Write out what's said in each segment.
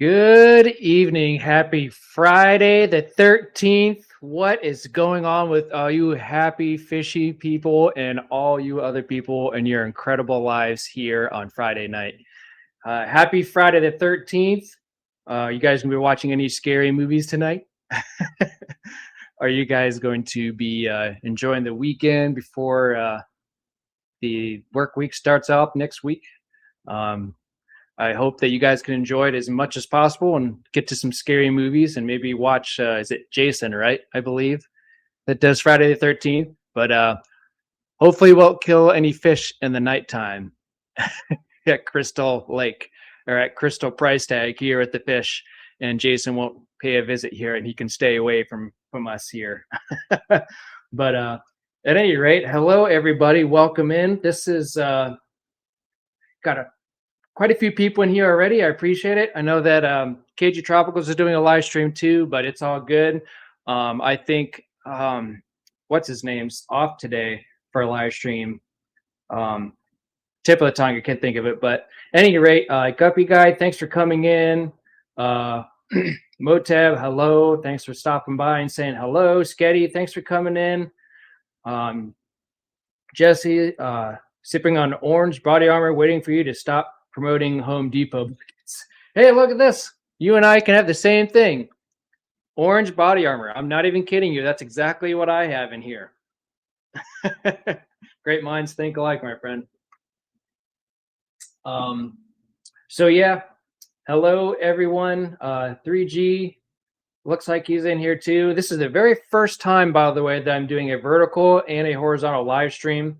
Good evening. Happy Friday the 13th. What is going on with all you happy, fishy people and all you other people in your incredible lives here on Friday night? Happy Friday the 13th. You guys going to be watching any scary movies tonight? Are you guys going to be enjoying the weekend before the work week starts out next week? Um, I hope that you guys can enjoy it as much as possible and get to some scary movies and maybe watch. Is it Jason, right? I believe that does Friday the 13th. But hopefully, won't kill any fish in the nighttime at Crystal Lake or at Crystal Price Tag here at the fish. And Jason won't pay a visit here, and he can stay away from us here. But at any rate, hello everybody. Welcome in. This is got quite a few people in here already. I appreciate it. I know that KG Tropicals is doing a live stream too, but it's all good. I think what's his name's off today for a live stream. Tip of the tongue, I can't think of it. But at any rate, Guppy Guy, thanks for coming in. Motab, hello. Thanks for stopping by and saying hello. Sketty, thanks for coming in. Jesse, sipping on orange body armor, waiting for you to stop promoting Home Depot. Hey, look at this. You and I can have the same thing. Orange body armor. I'm not even kidding you. That's exactly what I have in here. Great minds think alike, my friend. So yeah, hello everyone. 3G looks like he's in here too. This is the very first time, by the way, that I'm doing a vertical and a horizontal live stream.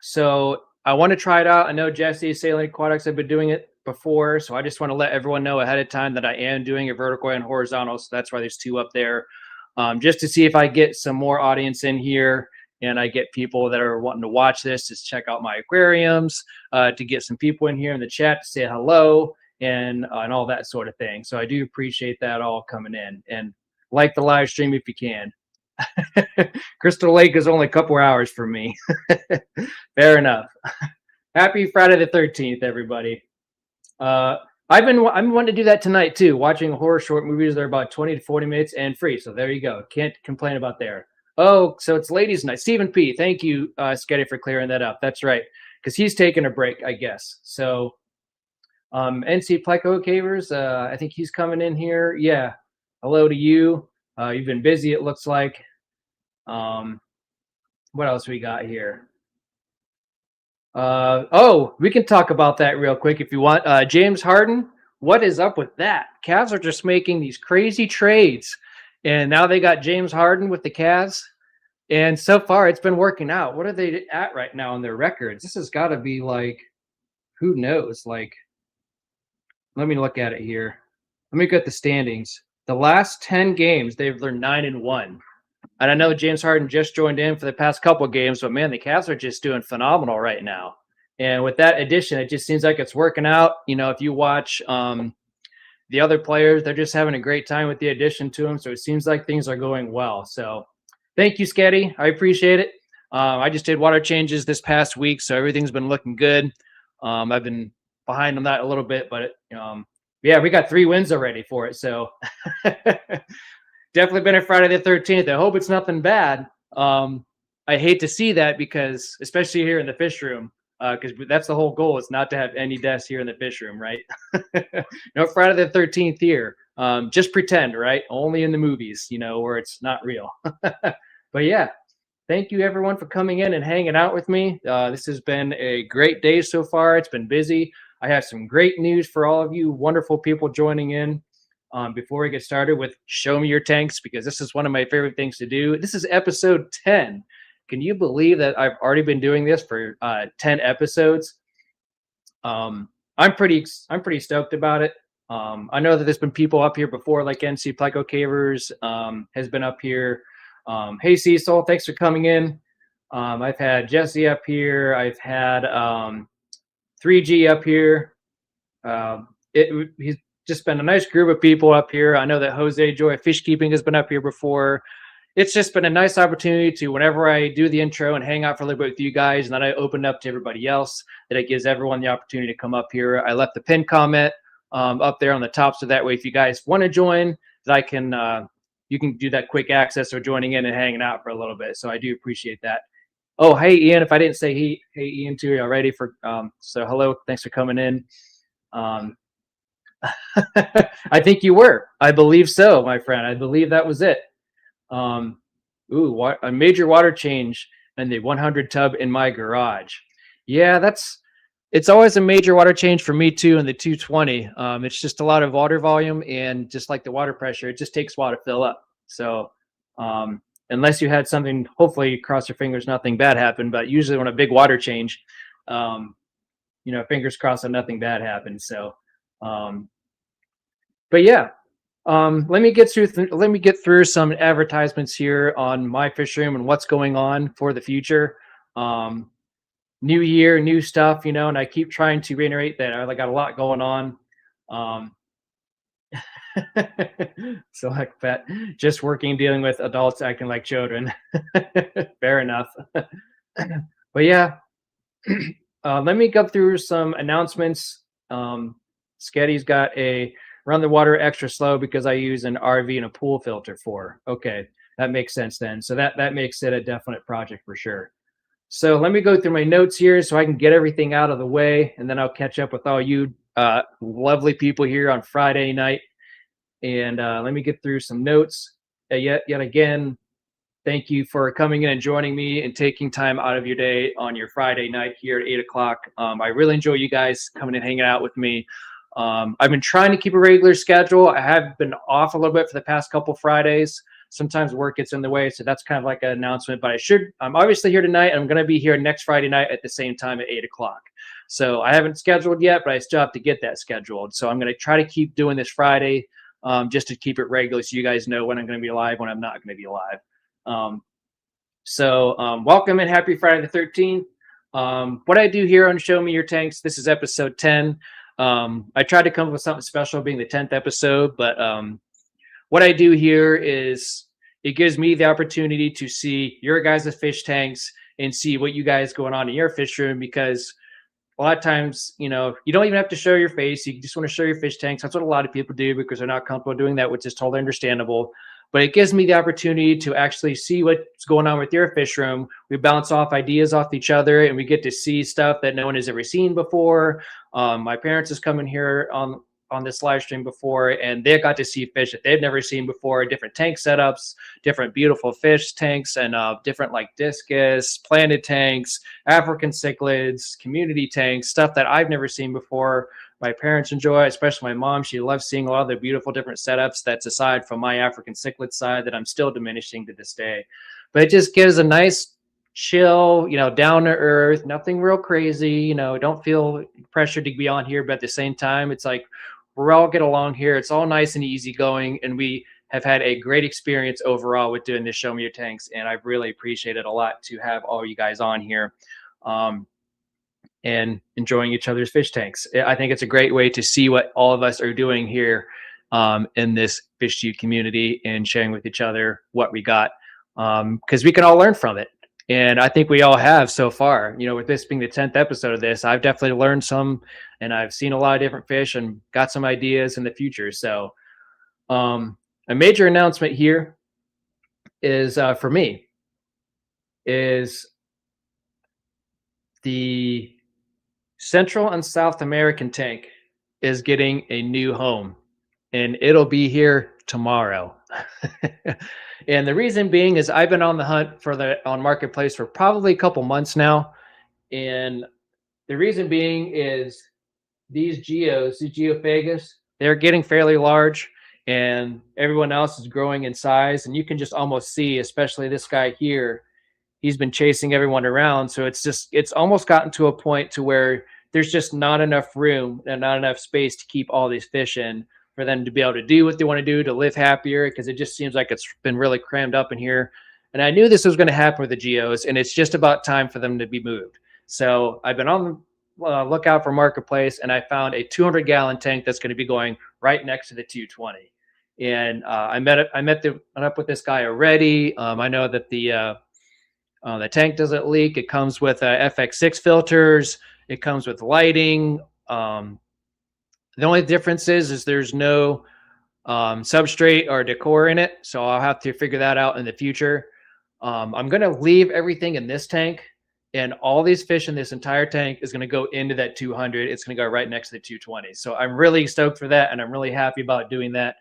So I want to try it out. I know Jesse, Salient Aquatics have been doing it before, so I just want to let everyone know ahead of time that I am doing a vertical and horizontal. So that's why there's two up there, just to see if I get some more audience in here and I get people that are wanting to watch this, just check out my aquariums, to get some people in here in the chat to say hello and all that sort of thing. So I do appreciate that all coming in, and like the live stream if you can. Crystal Lake is only a couple hours from me. Fair enough. Happy Friday the 13th, everybody. I'm wanting to do that tonight too, watching horror short movies. They're about 20 to 40 minutes and free. So there you go. Can't complain about there. Oh, so it's ladies' night. Stephen P. Thank you, Sketty, for clearing that up. That's right. Because he's taking a break, I guess. So NC Pleco Cavers, I think he's coming in here. Yeah. Hello to you. You've been busy, it looks like. What else we got here? We can talk about that real quick if you want. James Harden, what is up with that? Cavs are just making these crazy trades, and now they got James Harden with the Cavs, and so far it's been working out. What are they at right now on their records? This has got to be like, who knows? Like, let me look at it here. Let me get the standings. The last 10 games, they're 9-1. And I know James Harden just joined in for the past couple of games, but man, the Cavs are just doing phenomenal right now. And with that addition, it just seems like it's working out. You know, if you watch the other players, they're just having a great time with the addition to them. So it seems like things are going well. So thank you, Sketty. I appreciate it. I just did water changes this past week, so everything's been looking good. I've been behind on that a little bit, but yeah, we got 3 wins already for it. So definitely been a Friday the 13th. I hope it's nothing bad. I hate to see that, because especially here in the fish room, because that's the whole goal, is not to have any deaths here in the fish room, right? No Friday the 13th here. Just pretend, right? Only in the movies, you know, where it's not real. But yeah, thank you everyone for coming in and hanging out with me. This has been a great day so far. It's been busy. I have some great news for all of you wonderful people joining in. Before we get started with Show Me Your Tanks, because this is one of my favorite things to do. This is episode 10. Can you believe that I've already been doing this for 10 episodes? I'm pretty stoked about it. I know that there's been people up here before, like NC Pleco Cavers has been up here. Hey Cecil, thanks for coming in. I've had Jesse up here. I've had 3G up here. He's just been a nice group of people up here. I know that Jose Joy Fish Keeping has been up here before. It's just been a nice opportunity to, whenever I do the intro and hang out for a little bit with you guys, and then I open up to everybody else, that it gives everyone the opportunity to come up here. I left the pinned comment up there on the top. So that way, if you guys want to join, that I can, you can do that quick access or joining in and hanging out for a little bit. So I do appreciate that. Oh, hey, Ian, if I didn't say hey, Ian, too, already for, so hello, thanks for coming in. I think you were. I believe so, my friend. I believe that was it. A major water change in the 100 tub in my garage. Yeah, it's always a major water change for me too in the 220. It's just a lot of water volume, and just like the water pressure, it just takes a while to fill up. So unless you had something, hopefully cross your fingers, nothing bad happened. But usually when a big water change, fingers crossed that nothing bad happens. So but yeah, let me get through some advertisements here on my fish room and what's going on for the future. New year, new stuff, and I keep trying to reiterate that I got a lot going on. So like that, just working, dealing with adults acting like children. Fair enough. But yeah, let me go through some announcements. Sketty's got a run the water extra slow because I use an RV and a pool filter for. Okay, that makes sense then. So that makes it a definite project for sure. So let me go through my notes here so I can get everything out of the way, and then I'll catch up with all you lovely people here on Friday night. And let me get through some notes. Yet again, thank you for coming in and joining me and taking time out of your day on your Friday night here at 8 o'clock. I really enjoy you guys coming and hanging out with me. I've been trying to keep a regular schedule. I have been off a little bit for the past couple Fridays. Sometimes work gets in the way, so that's kind of like an announcement. But I'm obviously here tonight. I'm going to be here next Friday night at the same time at 8 o'clock. So I haven't scheduled yet, but I still have to get that scheduled. So I'm going to try to keep doing this Friday just to keep it regular so you guys know when I'm going to be live, when I'm not going to be live. Welcome and happy Friday the 13th. What I do here on Show Me Your Tanks, this is episode 10. I tried to come up with something special being the 10th episode, but what I do here is it gives me the opportunity to see your guys' fish tanks and see what you guys going on in your fish room, because a lot of times, you don't even have to show your face. You just want to show your fish tanks. That's what a lot of people do because they're not comfortable doing that, which is totally understandable. But it gives me the opportunity to actually see what's going on with your fish room. We bounce off ideas off each other, and we get to see stuff that no one has ever seen before. My parents has come in here on this live stream before, and they got to see fish that they've never seen before, different tank setups, different beautiful fish tanks, and different like discus, planted tanks, African cichlids, community tanks, stuff that I've never seen before. My parents enjoy, especially my mom. She loves seeing a lot of the beautiful different setups that's aside from my African cichlid side that I'm still diminishing to this day. But it just gives a nice chill, down to earth, nothing real crazy, don't feel pressured to be on here, but at the same time, it's like we're all get along here. It's all nice and easy going, and we have had a great experience overall with doing this Show Me Your Tanks, and I've really appreciated a lot to have all you guys on here and enjoying each other's fish tanks. I think it's a great way to see what all of us are doing here in this fish tube community and sharing with each other what we got, because we can all learn from it. And I think we all have so far. With this being the 10th episode of this, I've definitely learned some, and I've seen a lot of different fish and got some ideas in the future. So a major announcement here is for me is the Central and South American tank is getting a new home, and it'll be here tomorrow. And the reason being is I've been on the hunt on Marketplace for probably a couple months now. And the reason being is these geophagus, they're getting fairly large, and everyone else is growing in size. And you can just almost see, especially this guy here, he's been chasing everyone around. So it's almost gotten to a point to where there's just not enough room and not enough space to keep all these fish in for them to be able to do what they want to do, to live happier, because it just seems like it's been really crammed up in here. And I knew this was going to happen with the geos, and it's just about time for them to be moved. So I've been on the lookout for Marketplace, and I found a 200-gallon tank that's going to be going right next to the 220. And I met up with this guy already. I know that the tank doesn't leak. It comes with FX6 filters. It comes with lighting. The only difference is there's no substrate or decor in it. So I'll have to figure that out in the future. I'm going to leave everything in this tank, and all these fish in this entire tank is going to go into that 200. It's going to go right next to the 220. So I'm really stoked for that, and I'm really happy about doing that.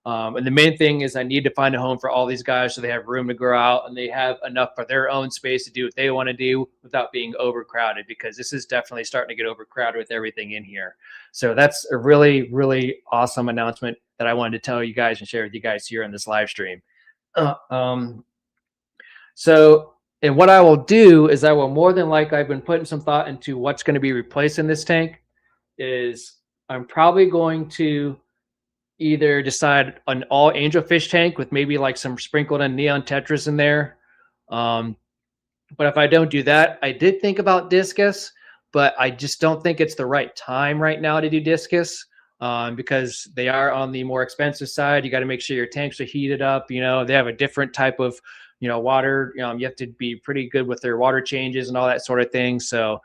And the main thing is I need to find a home for all these guys so they have room to grow out and they have enough for their own space to do what they want to do without being overcrowded, because this is definitely starting to get overcrowded with everything in here. So that's a really, really awesome announcement that I wanted to tell you guys and share with you guys here in this live stream. Uh, um, so, and what I will do is I will more than likely, I've been putting some thought into what's going to be replaced in this tank. Is I'm probably going to either decide an all angelfish tank with maybe like some sprinkled in neon tetras in there. But if I don't do that, I did think about discus, but I just don't think it's the right time right now to do discus, because they are on the more expensive side. You got to make sure your tanks are heated up. You know, they have a different type of, water. You have to be pretty good with their water changes and all that sort of thing. So,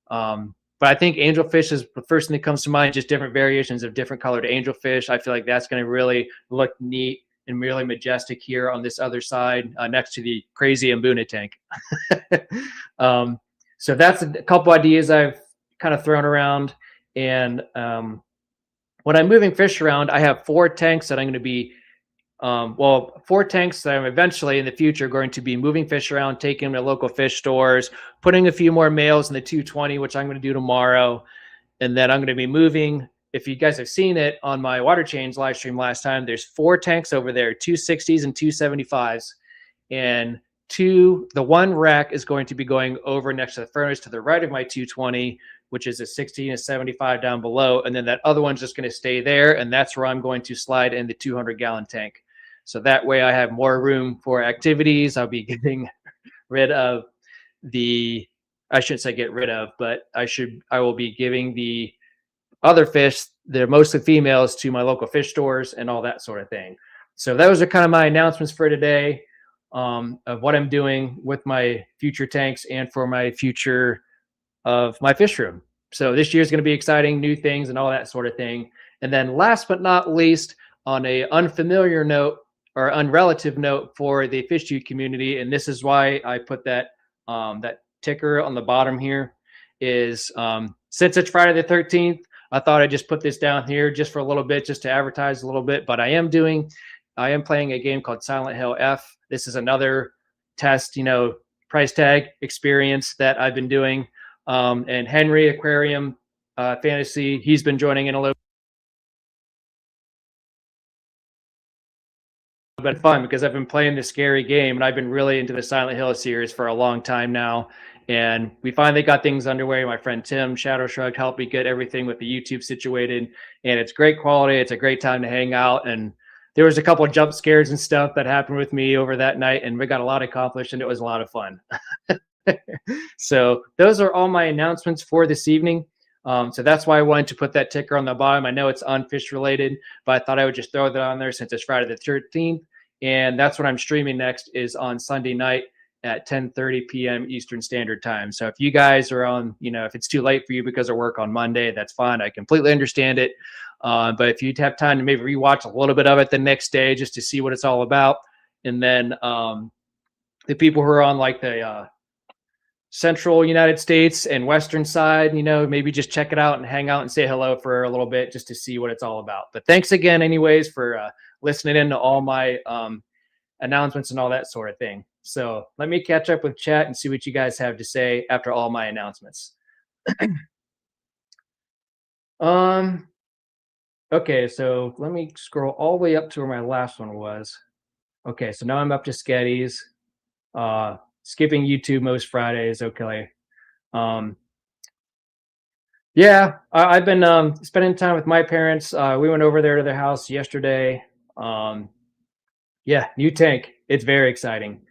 but I think angelfish is the first thing that comes to mind, just different variations of different colored angelfish. I feel like that's going to really look neat and really majestic here on this other side, next to the crazy Mbuna tank. So that's a couple ideas I've kind of thrown around. And when I'm moving fish around, I have 4 tanks that I'm going to be, 4 tanks that I'm eventually in the future going to be moving fish around, taking them to local fish stores, putting a few more males in the 220, which I'm going to do tomorrow. And then I'm going to be moving, if you guys have seen it on my water change live stream last time, there's 4 tanks over there, 260s and 275s. And the one rack is going to be going over next to the furnace to the right of my 220, which is a 60 and a 75 down below. And then that other one's just going to stay there. And that's where I'm going to slide in the 200-gallon tank. So that way I have more room for activities. I'll be getting rid of I shouldn't say get rid of, but I will be giving the other fish, they're mostly females, to my local fish stores and all that sort of thing. So those are kind of my announcements for today, of what I'm doing with my future tanks and for my future of my fish room. So this year is going to be exciting, new things and all that sort of thing. And then last but not least, on a unfamiliar note or unrelative note for the fish tube community, and this is why I put that ticker on the bottom here, is since it's Friday the 13th, I thought I'd just put this down here just for a little bit, just to advertise a little bit. But I am playing a game called Silent Hill F. This is another test, price tag experience that I've been doing. And Henry Aquarium Fantasy, he's been joining in a little bit fun, because I've been playing this scary game and I've been really into the Silent Hill series for a long time now. And we finally got things underway. My friend Tim, Shadow Shrugged, helped me get everything with the YouTube situated, and it's great quality. It's a great time to hang out. And there was a couple of jump scares and stuff that happened with me over that night, and we got a lot accomplished, and it was a lot of fun. So those are all my announcements for this evening. So that's why I wanted to put that ticker on the bottom. I know it's unfish related, but I thought I would just throw that on there since it's Friday the 13th. And that's what I'm streaming next, is on Sunday night at 10:30 p.m. Eastern Standard Time. So if you guys are on, if it's too late for you because of work on Monday, that's fine. I completely understand it. But if you'd have time to maybe rewatch a little bit of it the next day just to see what it's all about. And then the people who are on like the central United States and western side, maybe just check it out and hang out and say hello for a little bit just to see what it's all about. But thanks again anyways for listening in to all my announcements and all that sort of thing. So let me catch up with chat and see what you guys have to say after all my announcements. Okay, so let me scroll all the way up to where my last one was. Okay, so now I'm up to Sketties. Skipping YouTube most Fridays. Okay. Yeah, I've been spending time with my parents. We went over there to their house yesterday. Yeah, new tank. It's very exciting.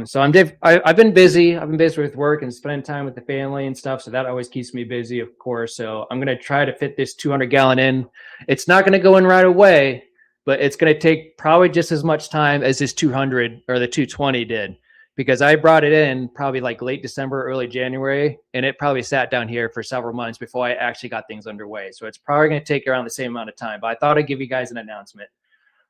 So I've been busy. I've been busy with work and spending time with the family and stuff. So that always keeps me busy, of course. So I'm going to try to fit this 200-gallon in. It's not going to go in right away, but it's going to take probably just as much time as this 200 or the 220 did, because I brought it in probably like late December, early January, and it probably sat down here for several months before I actually got things underway. So it's probably going to take around the same amount of time. But I thought I'd give you guys an announcement.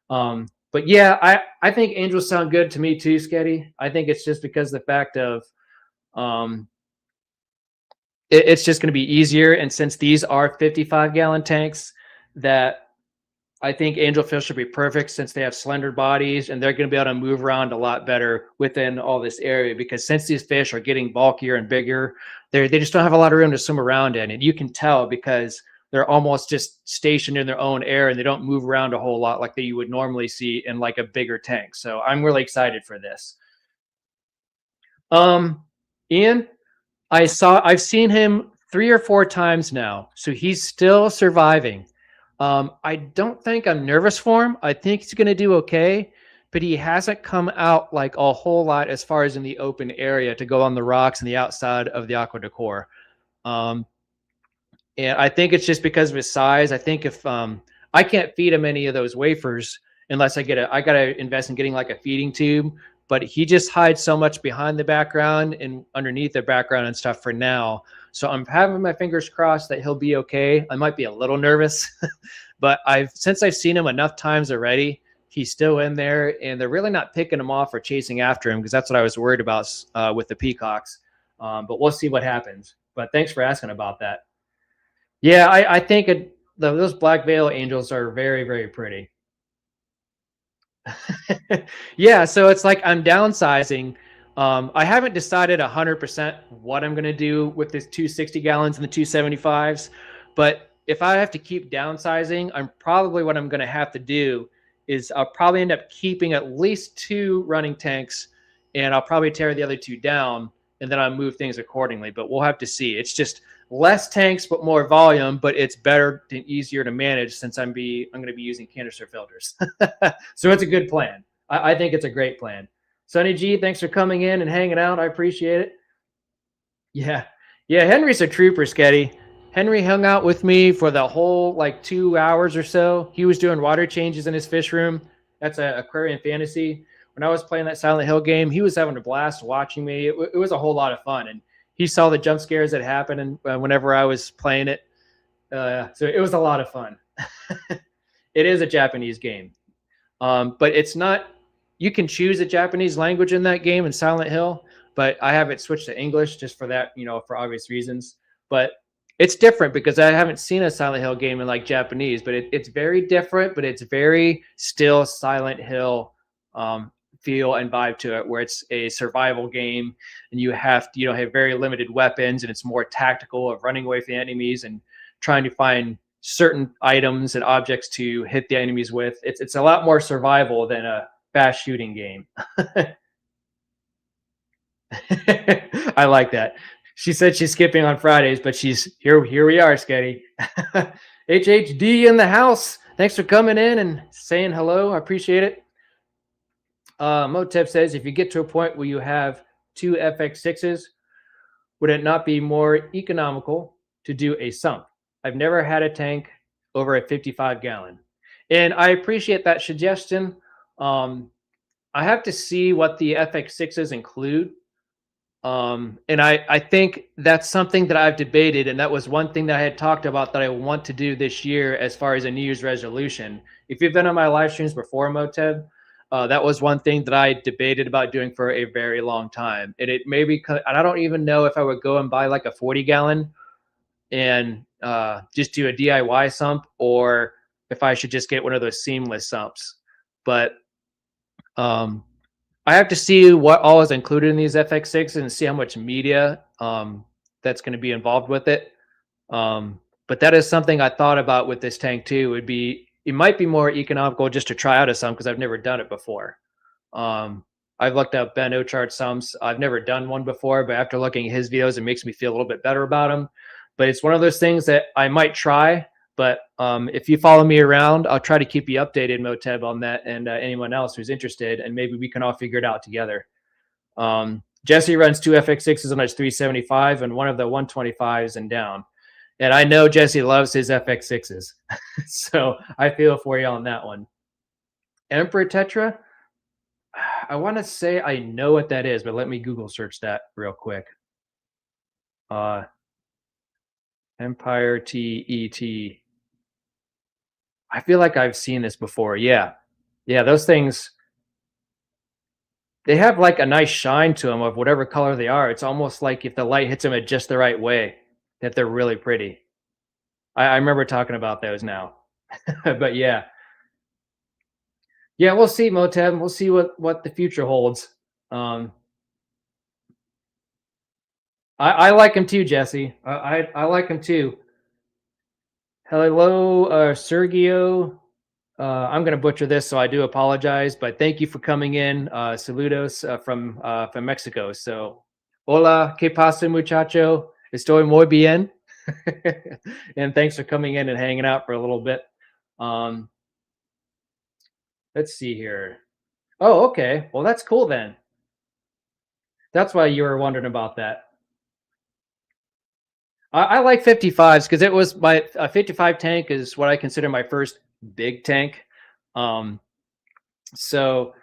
But yeah, I think angels sound good to me too, Sketty. I think it's just because the fact of um, it's just going to be easier, and since these are 55-gallon tanks, that I think angelfish should be perfect since they have slender bodies and they're going to be able to move around a lot better within all this area, because since these fish are getting bulkier and bigger, they just don't have a lot of room to swim around in. And you can tell because they're almost just stationed in their own area and they don't move around a whole lot like that you would normally see in like a bigger tank. So I'm really excited for this. Um, Ian, I've seen him 3 or 4 times now, so he's still surviving. I don't think I'm nervous for him. I think he's going to do okay, but he hasn't come out like a whole lot as far as in the open area to go on the rocks and the outside of the aqua decor. Um, and I think it's just because of his size. I think if I can't feed him any of those wafers unless I gotta invest in getting like a feeding tube. But he just hides so much behind the background and underneath the background and stuff for now. So I'm having my fingers crossed that he'll be okay. I might be a little nervous, but since I've seen him enough times already, he's still in there, and they're really not picking him off or chasing after him, because that's what I was worried about with the peacocks. But we'll see what happens. But thanks for asking about that. Yeah, I think those black veil angels are very, very pretty. Yeah, so it's like I'm downsizing. I haven't decided 100% what I'm going to do with this 260 gallons and the 275s, but if I have to keep downsizing, what I'm going to have to do is I'll probably end up keeping at least 2 running tanks, and I'll probably tear the other 2 down, and then I'll move things accordingly. But we'll have to see. It's just less tanks but more volume, but it's better and easier to manage since I'm going to be using canister filters. So it's a good plan. I think it's a great plan. Sonny G, thanks for coming in and hanging out. I appreciate it. Yeah. Yeah, Henry's a trooper, Sketty. Henry hung out with me for the whole like 2 hours or so. He was doing water changes in his fish room. That's a Aquarium Fantasy. When I was playing that Silent Hill game, he was having a blast watching me. It was a whole lot of fun. And he saw the jump scares that happened whenever I was playing it. So it was a lot of fun. It is a Japanese game. But it's not, you can choose a Japanese language in that game in Silent Hill, but I have it switched to English just for that, for obvious reasons. But it's different because I haven't seen a Silent Hill game in like Japanese, but it's very different, but it's very still Silent Hill feel and vibe to it, where it's a survival game and you have very limited weapons, and it's more tactical of running away from the enemies and trying to find certain items and objects to hit the enemies with. It's a lot more survival than a fast shooting game. I like that. She said she's skipping on Fridays, but she's here. Here we are, Sketty. HHD in the house. Thanks for coming in and saying hello. I appreciate it. Motep says, if you get to a point where you have 2 FX6s, would it not be more economical to do a sump? I've never had a tank over a 55-gallon. And I appreciate that suggestion. I have to see what the FX6s include. And I think that's something that I've debated, and that was one thing that I had talked about that I want to do this year as far as a New Year's resolution. If you've been on my live streams before, Moteb, that was one thing that I debated about doing for a very long time. And it maybe, and I don't even know if I would go and buy like a 40-gallon and just do a DIY sump, or if I should just get one of those seamless sumps. But I have to see what all is included in these FX6 and see how much media that's going to be involved with it. But that is something I thought about with this tank too. It might be more economical just to try out a sump because I've never done it before. I've looked up Ben Ochart sumps. I've never done one before, but after looking at his videos, it makes me feel a little bit better about them. But it's one of those things that I might try. But if you follow me around, I'll try to keep you updated, Moteb, on that, and anyone else who's interested, and maybe we can all figure it out together. Jesse runs 2 FX6s on his 375 and one of the 125s and down. And I know Jesse loves his FX6s. So I feel for you on that one. Emperor Tetra? I want to say I know what that is, but let me Google search that real quick. Uh, Empire TET. I feel like I've seen this before. Yeah. Yeah, those things, they have like a nice shine to them of whatever color they are. It's almost like if the light hits them at just the right way, that they're really pretty. I remember talking about those now. But yeah. Yeah, we'll see, Motem. We'll see what the future holds. Um, I like him too, Jesse. I like him too. Hello, Sergio. I'm going to butcher this, so I do apologize. But thank you for coming in. Saludos from Mexico. So, hola, ¿qué pasa, muchacho? Estoy muy bien. And thanks for coming in and hanging out for a little bit. Um, let's see here. Oh, okay. Well, that's cool then. That's why you were wondering about that. I like 55s because it was my 55 tank is what I consider my first big tank. Um, so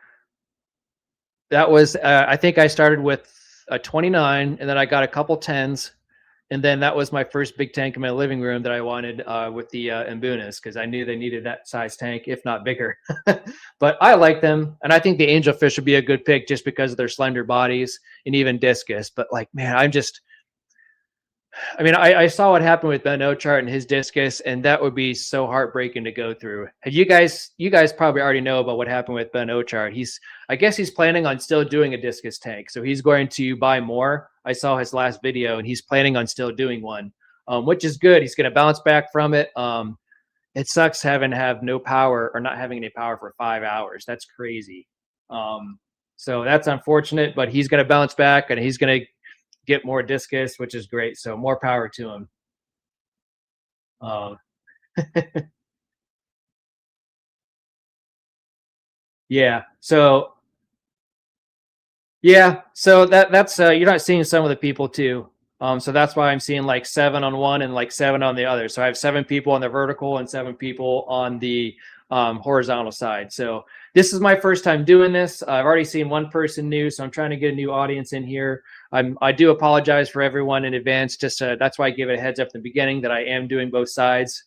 that was I think I started with a 29, and then I got a couple 10s, and then that was my first big tank in my living room that I wanted with the Mbunas because I knew they needed that size tank, if not bigger. But I like them, and I think the angelfish would be a good pick just because of their slender bodies and even discus. But like, man, I mean, I saw what happened with Ben Ochart and his discus, and that would be so heartbreaking to go through. And you guys probably already know about what happened with Ben Ochart. I guess he's planning on still doing a discus tank, so he's going to buy more. I saw his last video, and he's planning on still doing one, which is good. He's going to bounce back from it. It sucks having to have no power or not having any power for 5 hours. That's crazy. So that's unfortunate, but he's going to bounce back, and he's going to get more discus, which is great. So more power to him. Um, yeah. So yeah. So that's you're not seeing some of the people too. So that's why I'm seeing like 7 on one and like 7 on the other. So I have 7 people on the vertical and 7 people on the horizontal side. So this is my first time doing this. I've already seen one person new, so I'm trying to get a new audience in here. I do apologize for everyone in advance. Just that's why I give it a heads up at the beginning that I am doing both sides.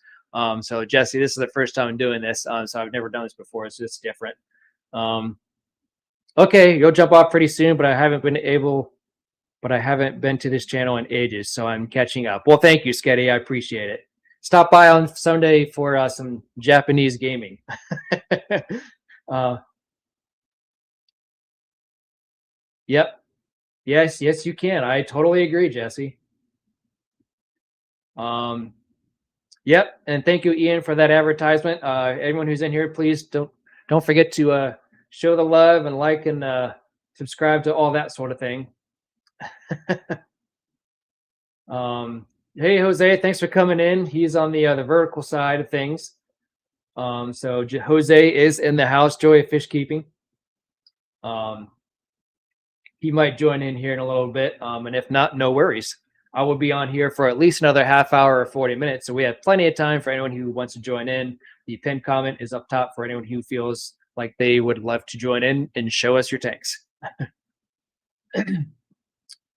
So Jesse, this is the first time I'm doing this, so I've never done this before, so it's different. Okay, you'll jump off pretty soon, but I haven't been to this channel in ages, so I'm catching up. Well, thank you, Sketty. I appreciate it. Stop by on Sunday for some Japanese gaming. uh, yep. Yes, you can. I totally agree, Jesse. Um, yep. And thank you, Ian, for that advertisement. Everyone who's in here, please don't forget to show the love and like and subscribe to all that sort of thing. Hey, Jose, thanks for coming in. He's on the vertical side of things. So Jose is in the house, Joy of Fish Keeping. He might join in here in a little bit. And if not, no worries. I will be on here for at least another half hour or 40 minutes. So we have plenty of time for anyone who wants to join in. The pinned comment is up top for anyone who feels like they would love to join in and show us your tanks.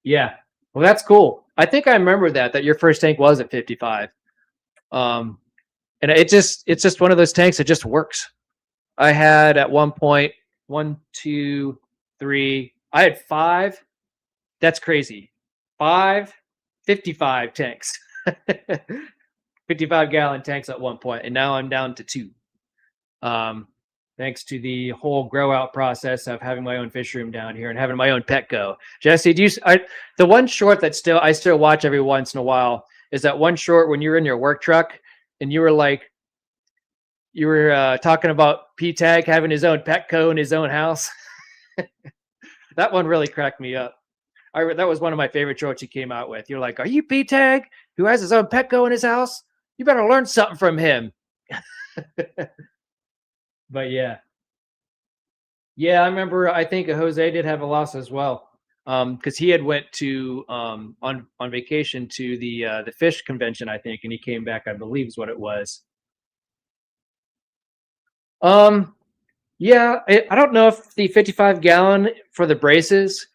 Yeah. Well, that's cool. I think I remember that your first tank was at 55. And it's just one of those tanks that just works. I had at one point 1, 2, 3. I had 5. That's crazy. 55 tanks. 55-gallon tanks at one point, and now I'm down to 2. Thanks to the whole grow out process of having my own fish room down here and having my own Petco. Jesse, the one short that I still watch every once in a while is that one short when you're in your work truck and you were talking about P-Tag having his own Petco in his own house. That one really cracked me up. That was one of my favorite shorts he came out with. You're like, are you P-Tag who has his own Petco in his house? You better learn something from him. But yeah. Yeah, I remember. I think Jose did have a loss as well, because he had went to on vacation to the fish convention, I think, and he came back. I believe is what it was. Yeah, I don't know if the 55 gallon for the braces,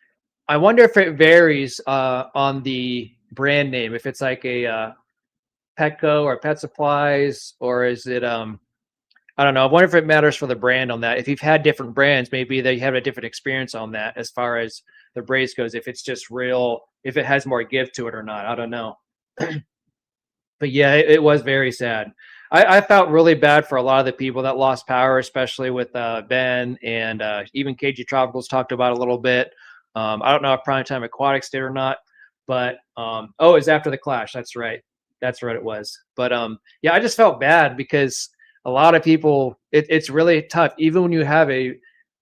I wonder if it varies on the brand name, if it's like a Petco or Pet Supplies, or is it I don't know. I wonder if it matters for the brand on that. If you've had different brands, maybe they have a different experience on that as far as the brace goes. If it's just real, if it has more give to it or not, I don't know. But yeah, it was very sad. I felt really bad for a lot of the people that lost power, especially with Ben and even KG Tropicals talked about a little bit. I don't know if Primetime Aquatics did or not, but oh, it was after the clash. That's right. That's what it was. But yeah, I just felt bad because a lot of people, it's really tough, even when you have a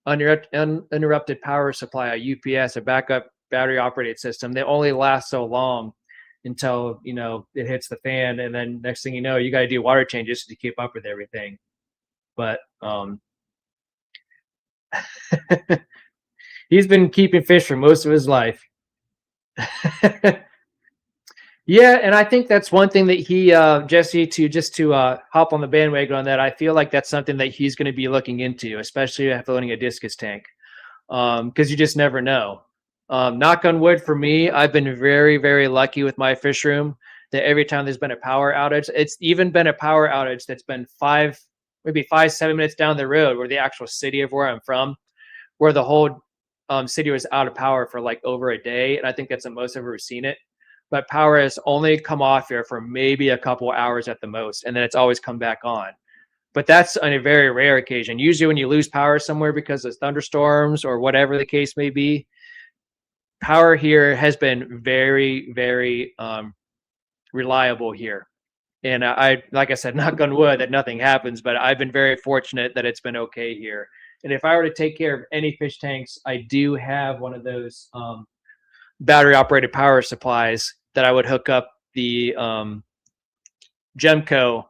uninterrupted power supply, a UPS, a backup battery operated system. They only last so long until it hits the fan, and then next thing you know, you got to do water changes to keep up with everything. But he's been keeping fish for most of his life. Yeah, and I think that's one thing that he Jesse, to hop on the bandwagon on that. I feel like that's something that he's going to be looking into, especially after owning a discus tank, because you just never know. Knock on wood for me, I've been very, very lucky with my fish room that every time there's been a power outage, it's even been a power outage that's been maybe 5, 7 minutes down the road, where the actual city of where I'm from, where the whole city was out of power for like over a day. And I think that's the most I've ever seen it. But power has only come off here for maybe a couple hours at the most, and then it's always come back on. But that's on a very rare occasion. Usually when you lose power somewhere because of thunderstorms or whatever the case may be, power here has been very, very reliable here. And like I said, knock on wood that nothing happens, but I've been very fortunate that it's been okay here. And if I were to take care of any fish tanks, I do have one of those battery operated power supplies that I would hook up the Gemco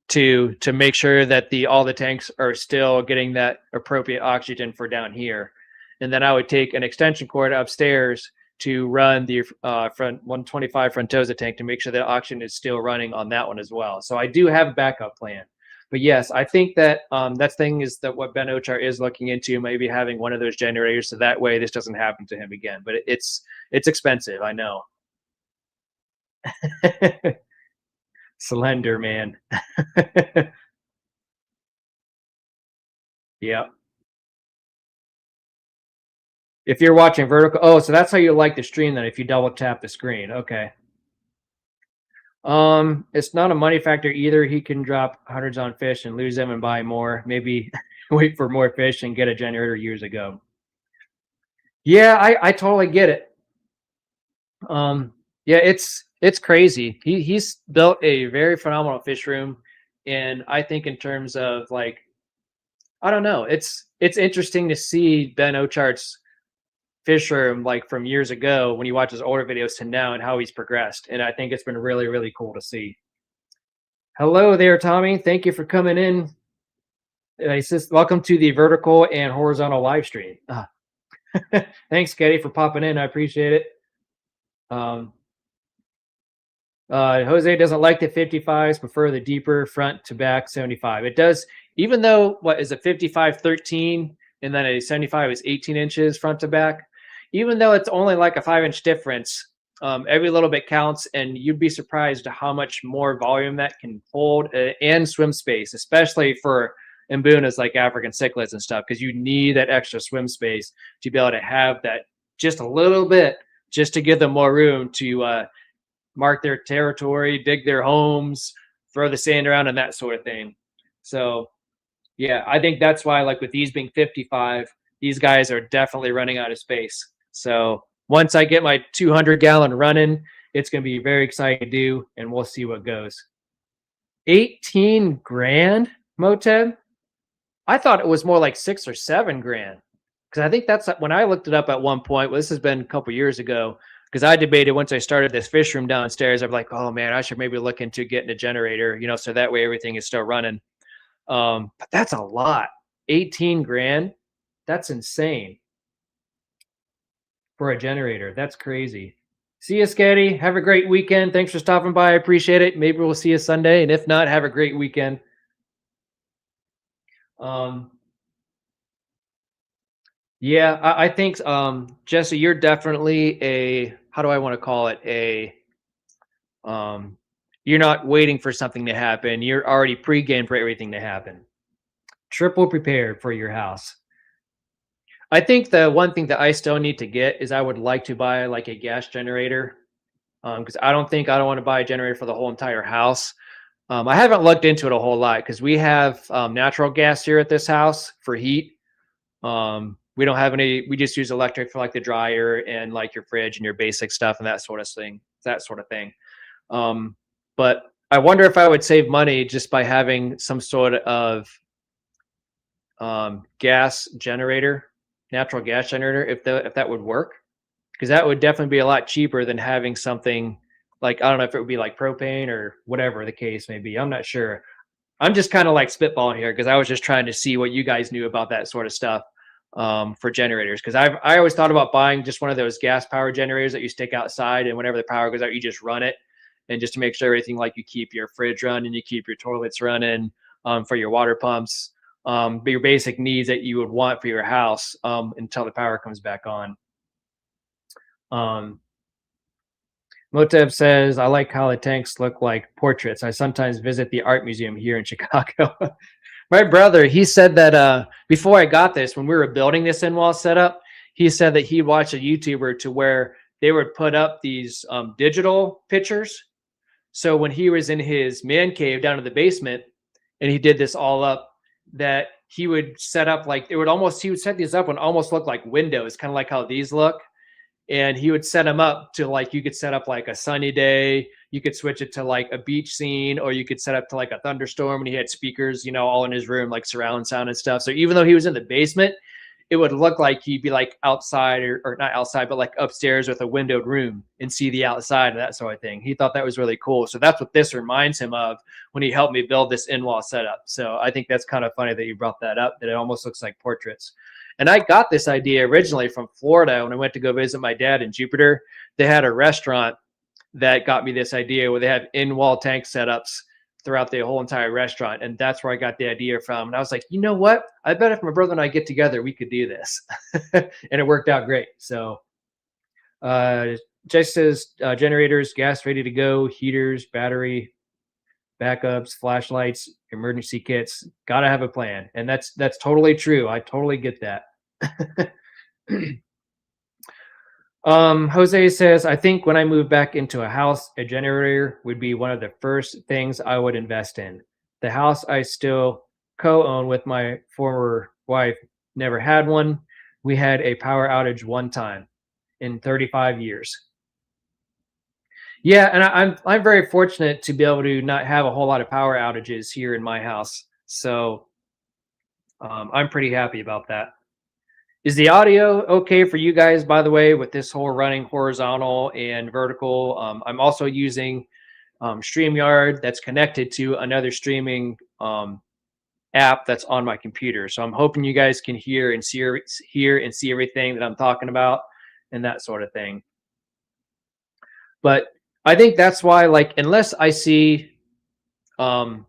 to make sure that all the tanks are still getting that appropriate oxygen for down here. And then I would take an extension cord upstairs to run the front 125 Frontosa tank to make sure that oxygen is still running on that one as well. So I do have a backup plan. But yes, I think that that thing is that what Ben Ochar is looking into, maybe having one of those generators, so that way this doesn't happen to him again. But it's expensive, I know. Slender man. Yeah. If you're watching vertical, oh, so that's how you like the stream then, if you double tap the screen. Okay. It's not a money factor either. He can drop hundreds on fish and lose them and buy more. Maybe wait for more fish and get a generator years ago. Yeah, I totally get it. Yeah, it's crazy. He's built a very phenomenal fish room, and I think in terms of like, I don't know, it's interesting to see Ben Ochart's fish room like from years ago when you watch his older videos to now and how he's progressed. And I think it's been really, really cool to see. Hello there, Tommy. Thank you for coming in. He says, welcome to the vertical and horizontal live stream. Thanks, Getty, for popping in. I appreciate it. Jose doesn't like the 55s, prefer the deeper front to back 75. It does, even though what is a 55 13 and then a 75 is 18 inches front to back, even though it's only like a 5-inch difference, every little bit counts, and you'd be surprised at how much more volume that can hold and swim space, especially for imbunas like African cichlids and stuff, because you need that extra swim space to be able to have that just a little bit, just to give them more room to mark their territory, dig their homes, throw the sand around, and that sort of thing. So yeah, I think that's why, like with these being 55, these guys are definitely running out of space. So once I get my 200-gallon running, it's going to be very exciting to do, and we'll see what goes. 18 grand, Moteb? I thought it was more like 6 or 7 grand. Because I think that's when I looked it up at one point. Well, this has been a couple years ago. Because I debated once I started this fish room downstairs, I'm like, oh man, I should maybe look into getting a generator, so that way everything is still running. But that's a lot. 18 grand. That's insane for a generator. That's crazy. See you, Scatty. Have a great weekend. Thanks for stopping by. I appreciate it. Maybe we'll see you Sunday. And if not, have a great weekend. Yeah, I think Jesse, you're definitely how do I want to call it? Um you're not waiting for something to happen. You're already pre-gamed for everything to happen. Triple prepared for your house. I think the one thing that I still need to get is I would like to buy like a gas generator. Because I don't want to buy a generator for the whole entire house. I haven't looked into it a whole lot because we have natural gas here at this house for heat. We don't have any. We just use electric for like the dryer and like your fridge and your basic stuff and that sort of thing. That sort of thing. But I wonder if I would save money just by having some sort of gas generator, natural gas generator, if that would work, because that would definitely be a lot cheaper than having something like, I don't know if it would be like propane or whatever the case may be. I'm not sure. I'm just kind of like spitballing here because I was just trying to see what you guys knew about that sort of stuff for generators. Because I always thought about buying just one of those gas power generators that you stick outside, and whenever the power goes out, you just run it, and just to make sure everything, like you keep your fridge running, you keep your toilets running, for your water pumps, but your basic needs that you would want for your house until the power comes back on. Um, Motev says, I like how the tanks look like portraits. I sometimes visit the art museum here in Chicago. My brother, he said that before I got this, when we were building this in-wall setup, he said that he watched a YouTuber to where they would put up these digital pictures. So when he was in his man cave down in the basement and he did this all up, that he would set up like, he would set these up and almost look like windows, kind of like how these look, and he would set them up to like, you could set up like a sunny day, you could switch it to like a beach scene, or you could set up to like a thunderstorm, and he had speakers, all in his room, like surround sound and stuff. So even though he was in the basement, it would look like he'd be like outside, or not outside, but like upstairs with a windowed room and see the outside and that sort of thing. He thought that was really cool. So that's what this reminds him of when he helped me build this in-wall setup. So I think that's kind of funny that you brought that up, that it almost looks like portraits. And I got this idea originally from Florida when I went to go visit my dad in Jupiter. They had a restaurant that got me this idea where they have in-wall tank setups throughout the whole entire restaurant. And that's where I got the idea from. And I was like, you know what? I bet if my brother and I get together, we could do this. And it worked out great. So Jess says generators, gas ready to go, heaters, battery, backups, flashlights, emergency kits. Gotta have a plan. And that's totally true. I totally get that. Jose says, I think when I move back into a house, a generator would be one of the first things I would invest in. The house I still co-own with my former wife never had one. We had a power outage one time in 35 years. Yeah, and I'm very fortunate to be able to not have a whole lot of power outages here in my house. So I'm pretty happy about that. Is the audio okay for you guys, by the way, with this whole running horizontal and vertical? I'm also using StreamYard that's connected to another streaming app that's on my computer. So I'm hoping you guys can hear and see everything that I'm talking about and that sort of thing. But I think that's why, like, unless I see, I've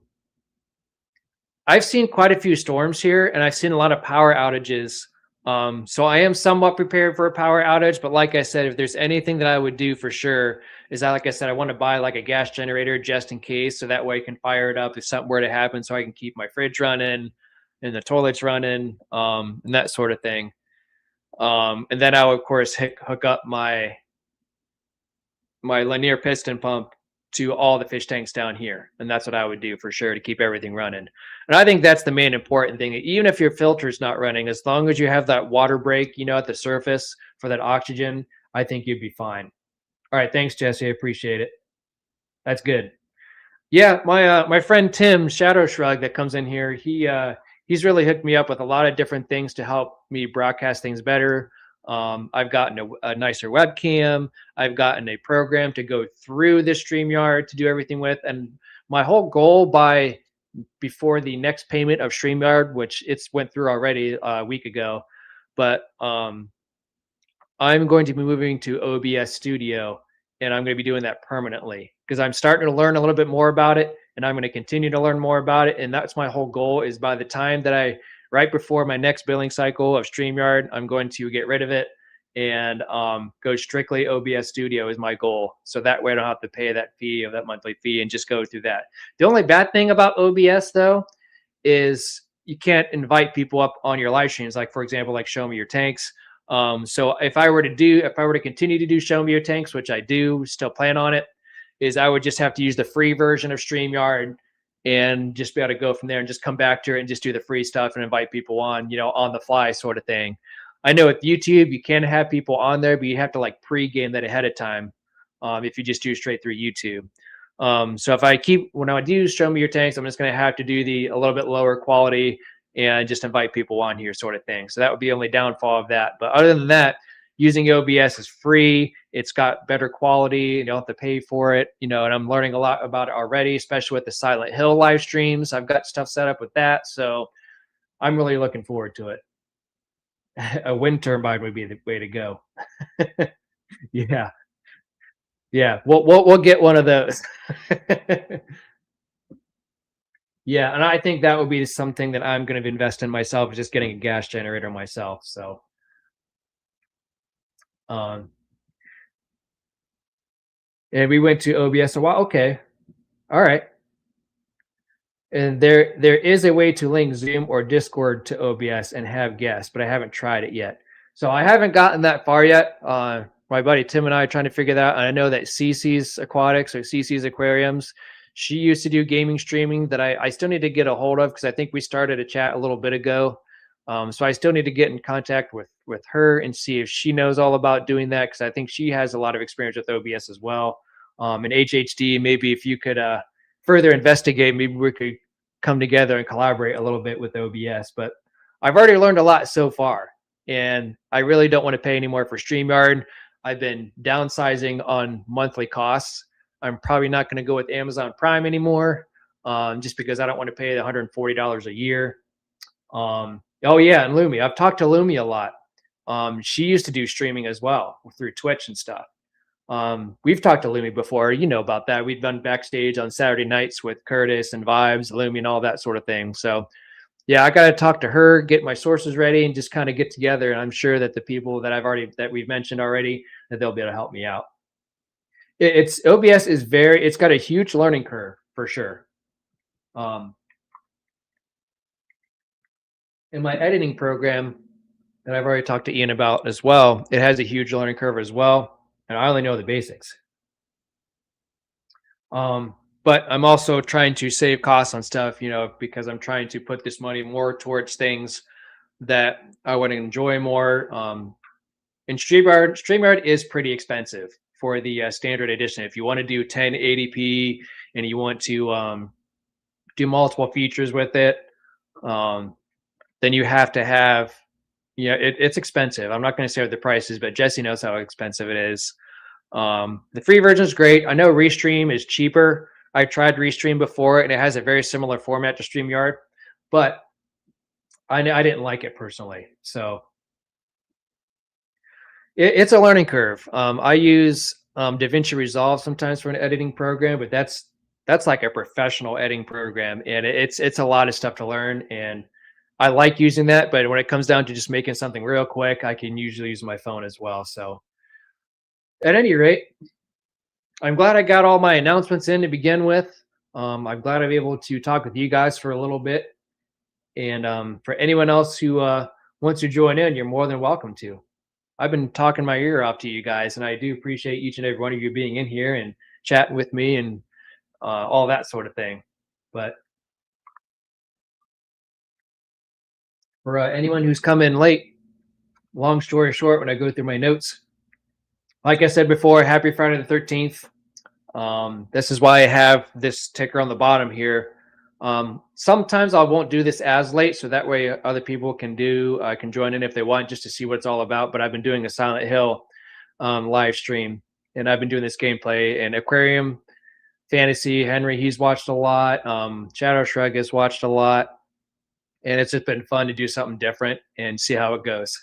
seen quite a few storms here, and I've seen a lot of power outages. So I am somewhat prepared for a power outage, but like I said, if there's anything that I would do for sure is that, like I said, I want to buy like a gas generator just in case, so that way I can fire it up if something were to happen, so I can keep my fridge running and the toilets running, and that sort of thing. And then I would, of course, hook up my linear piston pump to all the fish tanks down here. And that's what I would do for sure to keep everything running. And I think that's the main important thing. Even if your filter's not running, as long as you have that water break, at the surface for that oxygen, I think you'd be fine. All right. Thanks, Jesse. I appreciate it. That's good. Yeah, my friend Tim Shadow Shrug that comes in here, he's really hooked me up with a lot of different things to help me broadcast things better. I've gotten a nicer webcam. I've gotten a program to go through this StreamYard to do everything with. And my whole goal before the next payment of StreamYard, which it's went through already a week ago, but I'm going to be moving to OBS Studio, and I'm going to be doing that permanently because I'm starting to learn a little bit more about it, and I'm going to continue to learn more about it. And that's my whole goal, is by the time that I right before my next billing cycle of StreamYard, I'm going to get rid of it and go strictly OBS Studio is my goal. So that way I don't have to pay that fee of that monthly fee and just go through that. The only bad thing about OBS though is you can't invite people up on your live streams. Like for example, like show me your tanks. So if I were to continue to do show me your tanks, which I do still plan on it, is I would just have to use the free version of StreamYard and just be able to go from there and just come back to it and just do the free stuff and invite people on, on the fly sort of thing. I know with YouTube, you can have people on there, but you have to like pre-game that ahead of time if you just do straight through YouTube. So when I do show me your tanks, I'm just going to have to do a little bit lower quality and just invite people on here sort of thing. So that would be the only downfall of that. But other than that, using OBS is free. It's got better quality. You don't have to pay for it, and I'm learning a lot about it already, especially with the Silent Hill live streams. I've got stuff set up with that. So I'm really looking forward to it. A wind turbine would be the way to go. Yeah. Yeah. We'll get one of those. Yeah, and I think that would be something that I'm going to invest in myself, is just getting a gas generator myself. So, um, and we went to OBS a while. Okay, all right. And there is a way to link Zoom or Discord to OBS and have guests, but I haven't tried it yet. So I haven't gotten that far yet. My buddy Tim and I are trying to figure that out. And I know that Cece's Aquatics or Cece's Aquariums, she used to do gaming streaming that I still need to get a hold of, because I think we started a chat a little bit ago. So I still need to get in contact with her and see if she knows all about doing that, because I think she has a lot of experience with OBS as well. And HHD, maybe if you could further investigate, maybe we could come together and collaborate a little bit with OBS. But I've already learned a lot so far, and I really don't want to pay anymore for StreamYard. I've been downsizing on monthly costs. I'm probably not going to go with Amazon Prime anymore, just because I don't want to pay the $140 a year. Oh yeah, and Lumi. I've talked to Lumi a lot. She used to do streaming as well through Twitch and stuff. We've talked to Lumi before, about that. We've done backstage on Saturday nights with Curtis and Vibes, Lumi, and all that sort of thing. So yeah, I got to talk to her, get my sources ready, and just kind of get together. And I'm sure that the people that we've mentioned already, that they'll be able to help me out. It's OBS is it's got a huge learning curve for sure. In my editing program that I've already talked to Ian about as well, it has a huge learning curve as well. And I only know the basics. But I'm also trying to save costs on stuff, because I'm trying to put this money more towards things that I would enjoy more. And StreamYard is pretty expensive for the standard edition. If you want to do 1080p and you want to do multiple features with it, then you have to have, it's expensive. I'm not going to say what the price is, but Jesse knows how expensive it is. The free version is great. I know Restream is cheaper. I tried Restream before, and it has a very similar format to StreamYard, but I didn't like it personally. So it's a learning curve. I use DaVinci Resolve sometimes for an editing program, but that's like a professional editing program, and it's a lot of stuff to learn. And I like using that, but when it comes down to just making something real quick, I can usually use my phone as well. So at any rate, I'm glad I got all my announcements in to begin with. I'm glad I'm able to talk with you guys for a little bit. And for anyone else who wants to join in, you're more than welcome to. I've been talking my ear off to you guys, and I do appreciate each and every one of you being in here and chatting with me and all that sort of thing. But for anyone who's come in late, long story short, when I go through my notes, like I said before, happy Friday the 13th. This is why I have this ticker on the bottom here. Sometimes I won't do this as late, so that way other people can join in if they want, just to see what it's all about. But I've been doing a Silent Hill live stream, and I've been doing this gameplay. And Aquarium Fantasy, Henry, he's watched a lot. Shadow Shrug has watched a lot, and it's just been fun to do something different and see how it goes.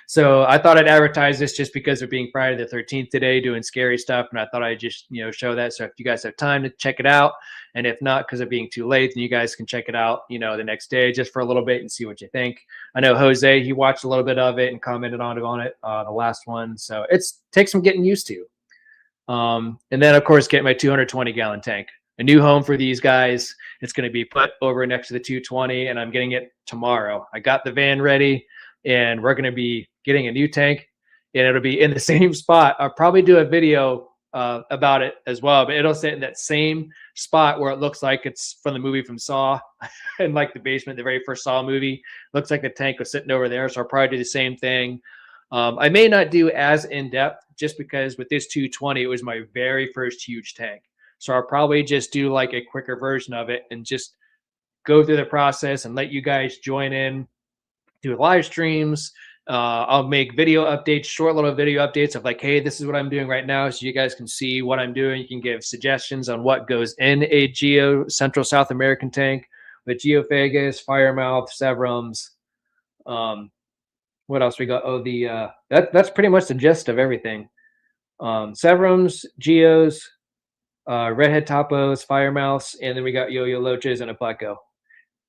So I thought I'd advertise this just because of being Friday the 13th today, doing scary stuff, and I thought I'd just show that. So if you guys have time to check it out, and if not because of being too late, then you guys can check it out, the next day just for a little bit and see what you think. I know Jose, he watched a little bit of it and commented on it, the last one. So it's takes some getting used to. And then of course get my 220-gallon tank. A new home for these guys. It's going to be put over next to the 220, and I'm getting it tomorrow. I got the van ready, and we're going to be getting a new tank, and it'll be in the same spot. I'll probably do a video about it as well, but it'll sit in that same spot where it looks like it's from the movie from Saw, in like the basement, the very first Saw movie. Looks like the tank was sitting over there, so I'll probably do the same thing. I may not do as in depth just because with this 220, it was my very first huge tank. So I'll probably just do like a quicker version of it and just go through the process and let you guys join in, do live streams. I'll make video updates, short little video updates of like, hey, this is what I'm doing right now. So you guys can see what I'm doing. You can give suggestions on what goes in a Geo Central South American tank with Geophagus, Firemouth, Severums. What else we got? Oh, that's pretty much the gist of everything. Severums, Geos, redhead topos, firemouths, and then we got yo-yo loaches and a pleco.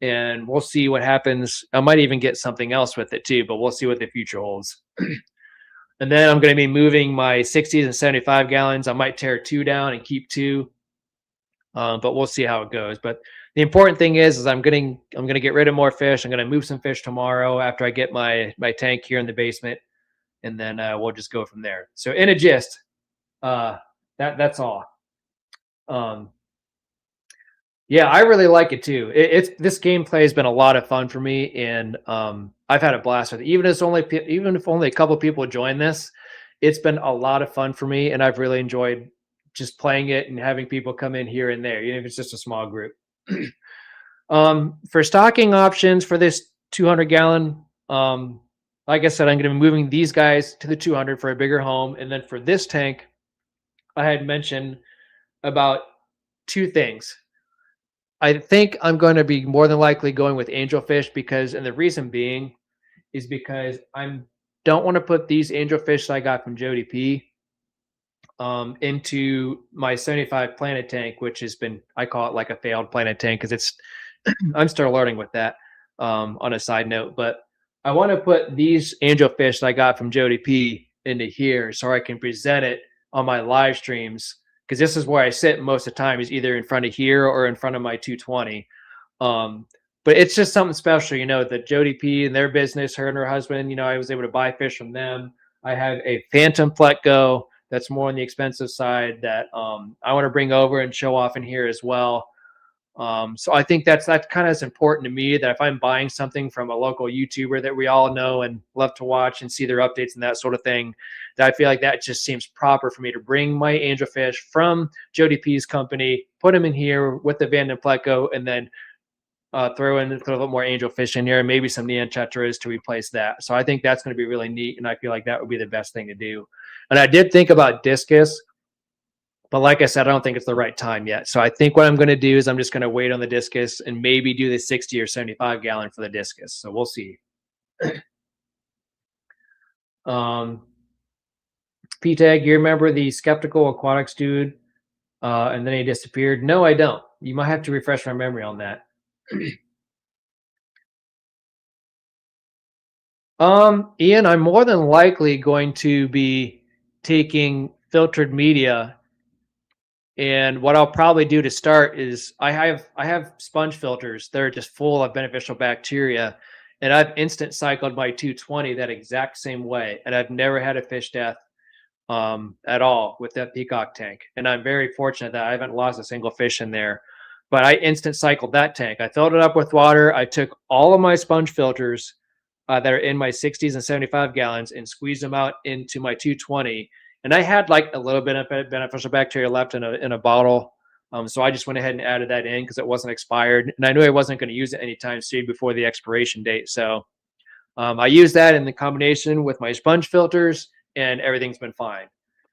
And we'll see what happens. I might even get something else with it too, but we'll see what the future holds. And then I'm going to be moving my 60s and 75 gallons. I might tear 2 down and keep 2, but we'll see how it goes. But the important thing is I'm going to get rid of more fish. I'm going to move some fish tomorrow after I get my tank here in the basement, and then we'll just go from there. So in a gist, that's all. Yeah, I really like it too. This gameplay has been a lot of fun for me, and I've had a blast with it. Even if only a couple people join this, it's been a lot of fun for me, and I've really enjoyed just playing it and having people come in here and there, even if it's just a small group. For stocking options for this 200-gallon, like I said, I'm going to be moving these guys to the 200 for a bigger home, and then for this tank, I had mentioned about 2 things. I think I'm going to be more than likely going with angelfish and the reason being is because I don't want to put these angelfish I got from Jody P into my 75 planet tank, which I call it like a failed planet tank because I'm still learning with that on a side note, but I want to put these angelfish I got from Jody P into here so I can present it on my live streams, because this is where I sit most of the time, is either in front of here or in front of my 220. But it's just something special, the Jody P and their business, her and her husband, I was able to buy fish from them. I have a Phantom Pleco that's more on the expensive side that I want to bring over and show off in here as well. So I think that's kind of as important to me, that if I'm buying something from a local YouTuber that we all know and love to watch and see their updates and that sort of thing, that I feel like that just seems proper for me to bring my angelfish from Jody P's company, put them in here with the Vanden Pleco, and then throw a little more angelfish in here and maybe some neon tetras to replace that. So I think that's going to be really neat, and I feel like that would be the best thing to do. And I did think about discus, but like I said, I don't think it's the right time yet. So I think what I'm going to do is I'm just going to wait on the discus and maybe do the 60 or 75 gallon for the discus. So we'll see. P-Tag, you remember the skeptical aquatics dude? And then he disappeared. No, I don't. You might have to refresh my memory on that. Ian, I'm more than likely going to be taking filtered media, and what I'll probably do to start is I have sponge filters. They're just full of beneficial bacteria, and I've instant cycled my 220 that exact same way, and I've never had a fish death at all with that peacock tank. And I'm very fortunate that I haven't lost a single fish in there. But I instant cycled that tank. I filled it up with water. I took all of my sponge filters that are in my 60s and 75 gallons and squeezed them out into my 220. And I had like a little bit of beneficial bacteria left in a bottle. So I just went ahead and added that in because it wasn't expired. And I knew I wasn't going to use it anytime soon before the expiration date. So I used that in the combination with my sponge filters, and everything's been fine.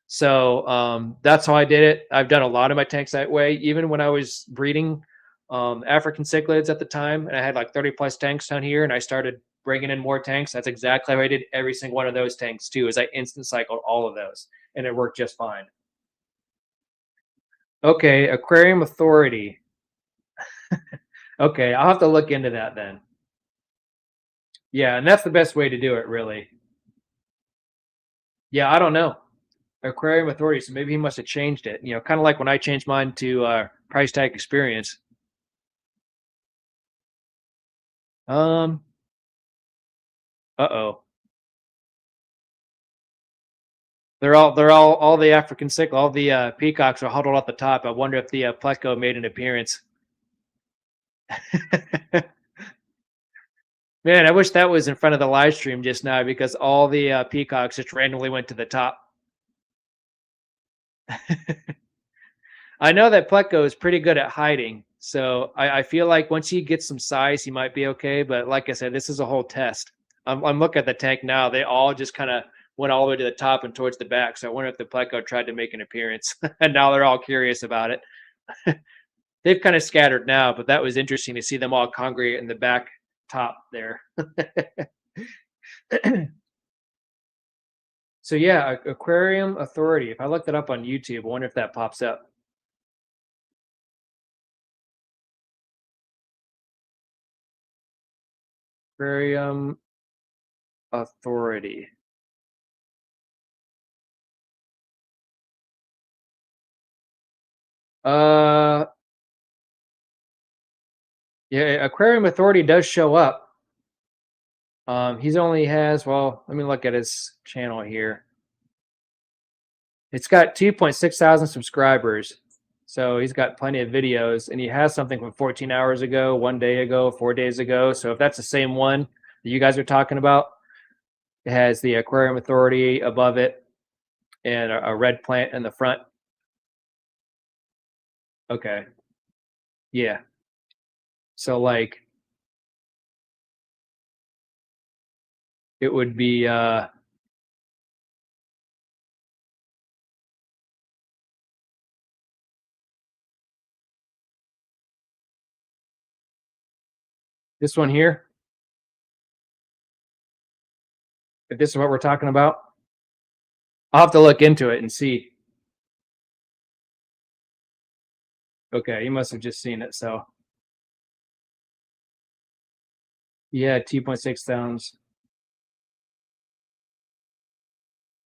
So that's how I did it. I've done a lot of my tanks that way. Even when I was breeding African cichlids at the time, and I had like 30 plus tanks down here, and I started bringing in more tanks. That's exactly how I did every single one of those tanks too, is I instant cycled all of those and it worked just fine. Okay, Aquarium Authority. Okay, I'll have to look into that then. Yeah, and that's the best way to do it, really. Yeah, I don't know. Aquarium Authority, so maybe he must have changed it. You know, kind of like when I changed mine to Price Tag Experience. Um, uh-oh. All the African sickle, all the peacocks are huddled at the top. I wonder if the Pleco made an appearance. Man, I wish that was in front of the live stream just now because all the peacocks just randomly went to the top. I know that Pleco is pretty good at hiding, so I feel like once he gets some size, he might be okay. But like I said, this is a whole test. I'm looking at the tank now. They all just kind of went all the way to the top and towards the back. So I wonder if the Pleco tried to make an appearance, and now they're all curious about it. They've kind of scattered now, but that was interesting to see them all congregate in the back top there. So yeah, Aquarium Authority. If I looked it up on YouTube, I wonder if that pops up. Aquarium Authority. Yeah, Aquarium Authority does show up. He's only has, well, let me look at his channel here. It's got 2.6 thousand subscribers. So he's got plenty of videos, and he has something from 14 hours ago, 1 day ago, 4 days ago. So if that's the same one that you guys are talking about, it has the Aquarium Authority above it and a red plant in the front. Okay. Yeah. So like it would be this one here. If this is what we're talking about, I'll have to look into it and see. Okay, you must have just seen it. So yeah, 2.6 pounds.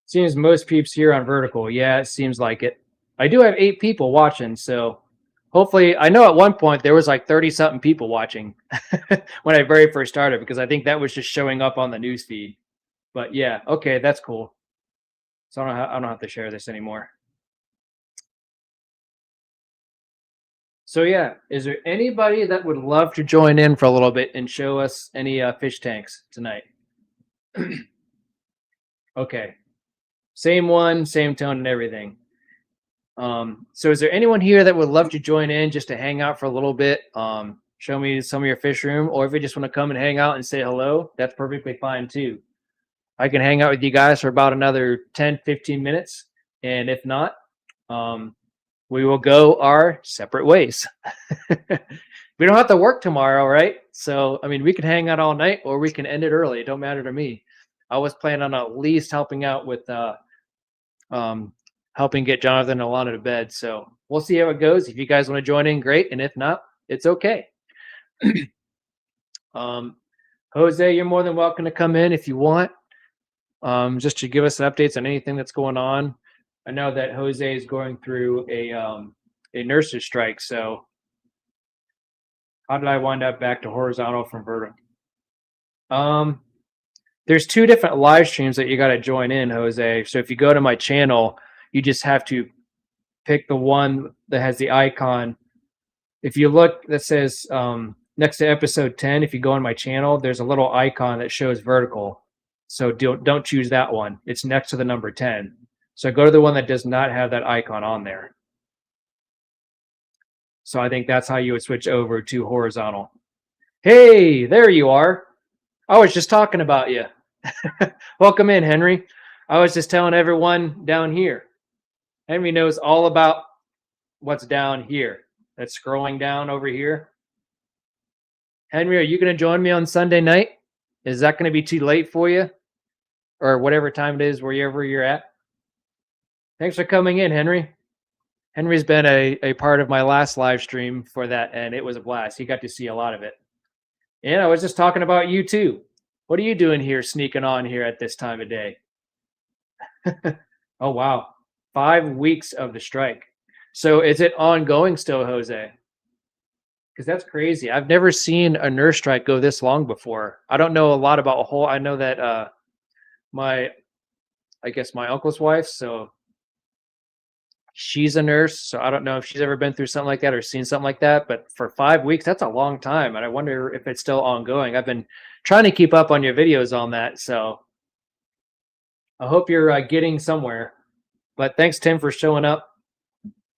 Seems most peeps here on vertical. Yeah, it seems like it. I do have 8 people watching, so hopefully, I know at one point there was like 30 something people watching when I very first started, because I think that was just showing up on the news feed. But yeah, okay, that's cool. So I don't have to share this anymore. So yeah, is there anybody that would love to join in for a little bit and show us any fish tanks tonight? Okay, same one, same tone and everything. So is there anyone here that would love to join in just to hang out for a little bit? Show me some of your fish room, or if you just want to come and hang out and say hello, that's perfectly fine too. I can hang out with you guys for about another 10-15 minutes, and if not, we will go our separate ways. We don't have to work tomorrow, right? So I mean, we can hang out all night, or we can end it early. It don't matter to me. I was planning on at least helping out with helping get Jonathan and Alana to bed. So we'll see how it goes. If you guys want to join in, great. And if not, it's okay. Jose, you're more than welcome to come in if you want, just to give us updates on anything that's going on. I know that Jose is going through a nurse's strike. So how did I wind up back to horizontal from vertical? There's 2 different live streams that you got to join in, Jose. So if you go to my channel, you just have to pick the one that has the icon. If you look, that says next to episode 10, if you go on my channel, there's a little icon that shows vertical. So don't choose that one. It's next to the number 10. So go to the one that does not have that icon on there. So I think that's how you would switch over to horizontal. Hey, there you are. I was just talking about you. Welcome in, Henry. I was just telling everyone down here. Henry knows all about what's down here. That's scrolling down over here. Henry, are you going to join me on Sunday night? Is that going to be too late for you, or whatever time it is wherever you're at? Thanks for coming in, Henry. Henry's been a part of my last live stream for that, and it was a blast. He got to see a lot of it. And I was just talking about you too. What are you doing here, sneaking on here at this time of day? Oh, wow. 5 weeks of the strike. So is it ongoing still, Jose? Because that's crazy. I've never seen a nurse strike go this long before. I don't know a lot about a whole. I know that I guess my uncle's wife, so she's a nurse. So I don't know if she's ever been through something like that or seen something like that. But for 5 weeks, that's a long time. And I wonder if it's still ongoing. I've been trying to keep up on your videos on that. So I hope you're getting somewhere. But thanks, Tim, for showing up.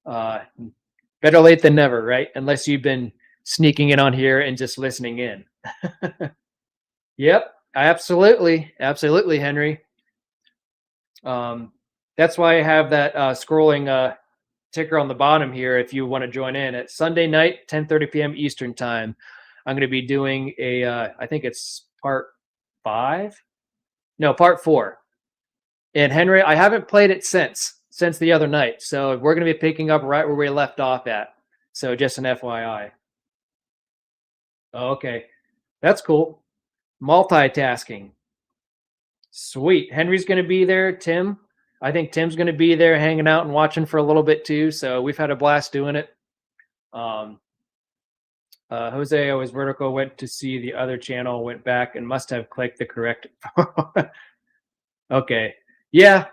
Better late than never, right? Unless you've been sneaking in on here and just listening in. Yep, absolutely. Absolutely, Henry. That's why I have that scrolling ticker on the bottom here if you want to join in. At Sunday night, 10:30 p.m. Eastern time, I'm going to be doing I think it's part 5? No, part 4. And Henry, I haven't played it since the other night. So we're going to be picking up right where we left off at. So just an FYI. Okay, that's cool. Multitasking. Sweet. Henry's going to be there. Tim, I think Tim's going to be there hanging out and watching for a little bit too. So we've had a blast doing it. Jose always vertical went to see the other channel, went back and must have clicked the correct. Okay. Yeah.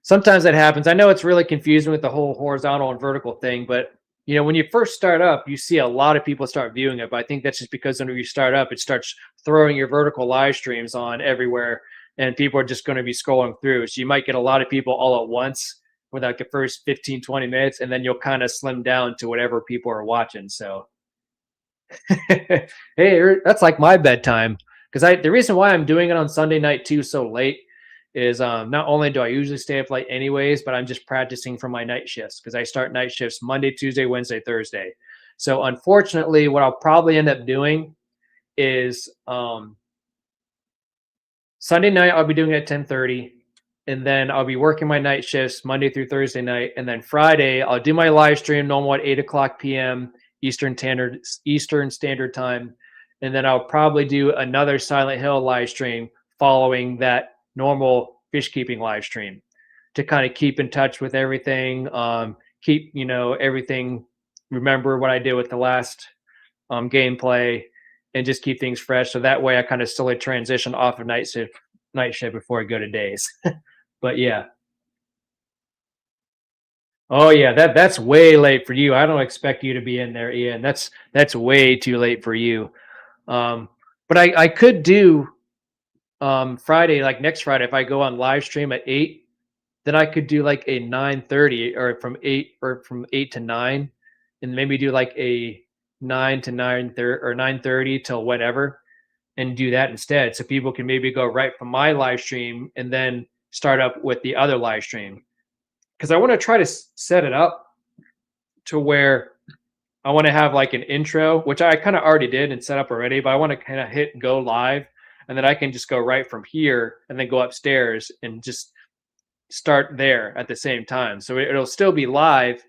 Sometimes that happens. I know it's really confusing with the whole horizontal and vertical thing, but you know, when you first start up, you see a lot of people start viewing it. But I think that's just because when you start up, it starts throwing your vertical live streams on everywhere, and people are just going to be scrolling through. So you might get a lot of people all at once for like the first 15, 20 minutes, and then you'll kind of slim down to whatever people are watching. So, hey, that's like my bedtime. Because the reason why I'm doing it on Sunday night too so late is not only do I usually stay up late anyways, but I'm just practicing for my night shifts because I start night shifts Monday, Tuesday, Wednesday, Thursday. So unfortunately, what I'll probably end up doing is Sunday night I'll be doing it at 10:30, and then I'll be working my night shifts Monday through Thursday night, and then Friday I'll do my live stream normal at 8:00 p.m. Eastern Standard Time, and then I'll probably do another Silent Hill live stream following that normal fish keeping live stream to kind of keep in touch with everything, keep everything, remember what I did with the last gameplay, and just keep things fresh. So that way I kind of slowly transition off of night shift before I go to days. But yeah. Oh yeah, that's way late for you. I don't expect you to be in there, Ian. That's way too late for you. But I could do Friday, like next Friday, if I go on live stream at 8, then I could do like a 9:30 or from 8 to 9, and maybe do like a 9 to 9:30 or 9:30 till whatever, and do that instead. So people can maybe go right from my live stream and then start up with the other live stream. Because I want to try to set it up to where I want to have like an intro, which I kind of already did and set up already, but I want to kind of hit go live, and then I can just go right from here and then go upstairs and just start there at the same time. So it'll still be live,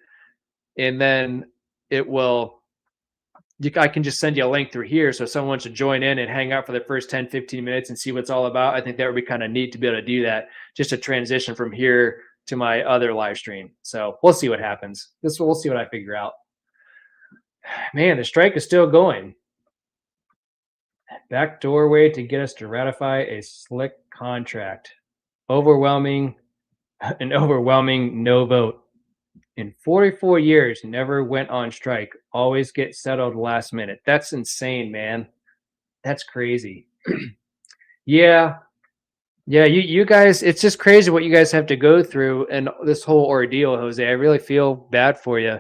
and then I can just send you a link through here. So if someone wants to join in and hang out for the first 10, 15 minutes and see what it's all about, I think that would be kind of neat to be able to do that, just to transition from here to my other live stream. So we'll see what happens. We'll see what I figure out. Man, the strike is still going. Back doorway to get us to ratify a slick contract. An overwhelming no vote. In 44 years, never went on strike. Always get settled last minute. That's insane, man. That's crazy. Yeah. You guys, it's just crazy what you guys have to go through and this whole ordeal, Jose. I really feel bad for you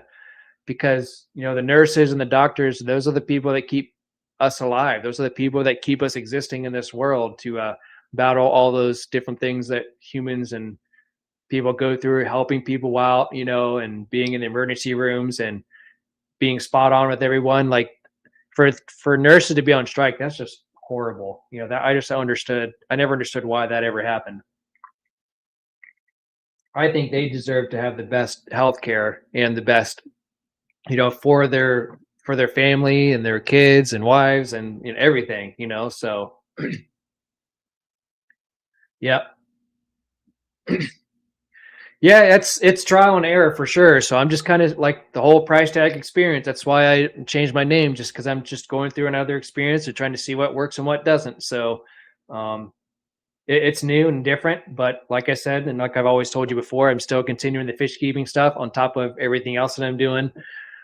because, the nurses and the doctors, those are the people that keep us alive. Those are the people that keep us existing in this world to battle all those different things that humans and people go through, helping people out, and being in the emergency rooms and being spot on with everyone. Like for nurses to be on strike, that's just horrible. You know, that I never understood why that ever happened. I think they deserve to have the best healthcare and the best, for their family and their kids and wives and everything, So, yeah, yeah, it's trial and error for sure. So I'm just kind of like the whole price tag experience. That's why I changed my name, just because I'm just going through another experience and trying to see what works and what doesn't. So, um, it's new and different, but like I said, and like I've always told you before, I'm still continuing the fish keeping stuff on top of everything else that I'm doing.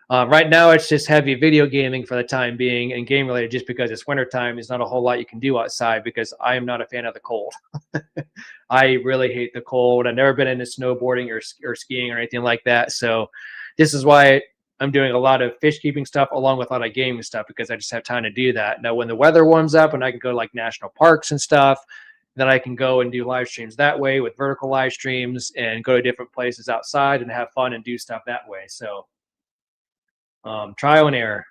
Right now, it's just heavy video gaming for the time being and game related, just because it's wintertime. There's not a whole lot you can do outside because I am not a fan of the cold. I really hate the cold. I've never been into snowboarding or skiing or anything like that. So this is why I'm doing a lot of fish keeping stuff along with a lot of gaming stuff, because I just have time to do that. Now, when the weather warms up and I can go to like national parks and stuff, then I can go and do live streams that way with vertical live streams and go to different places outside and have fun and do stuff that way. So trial and error.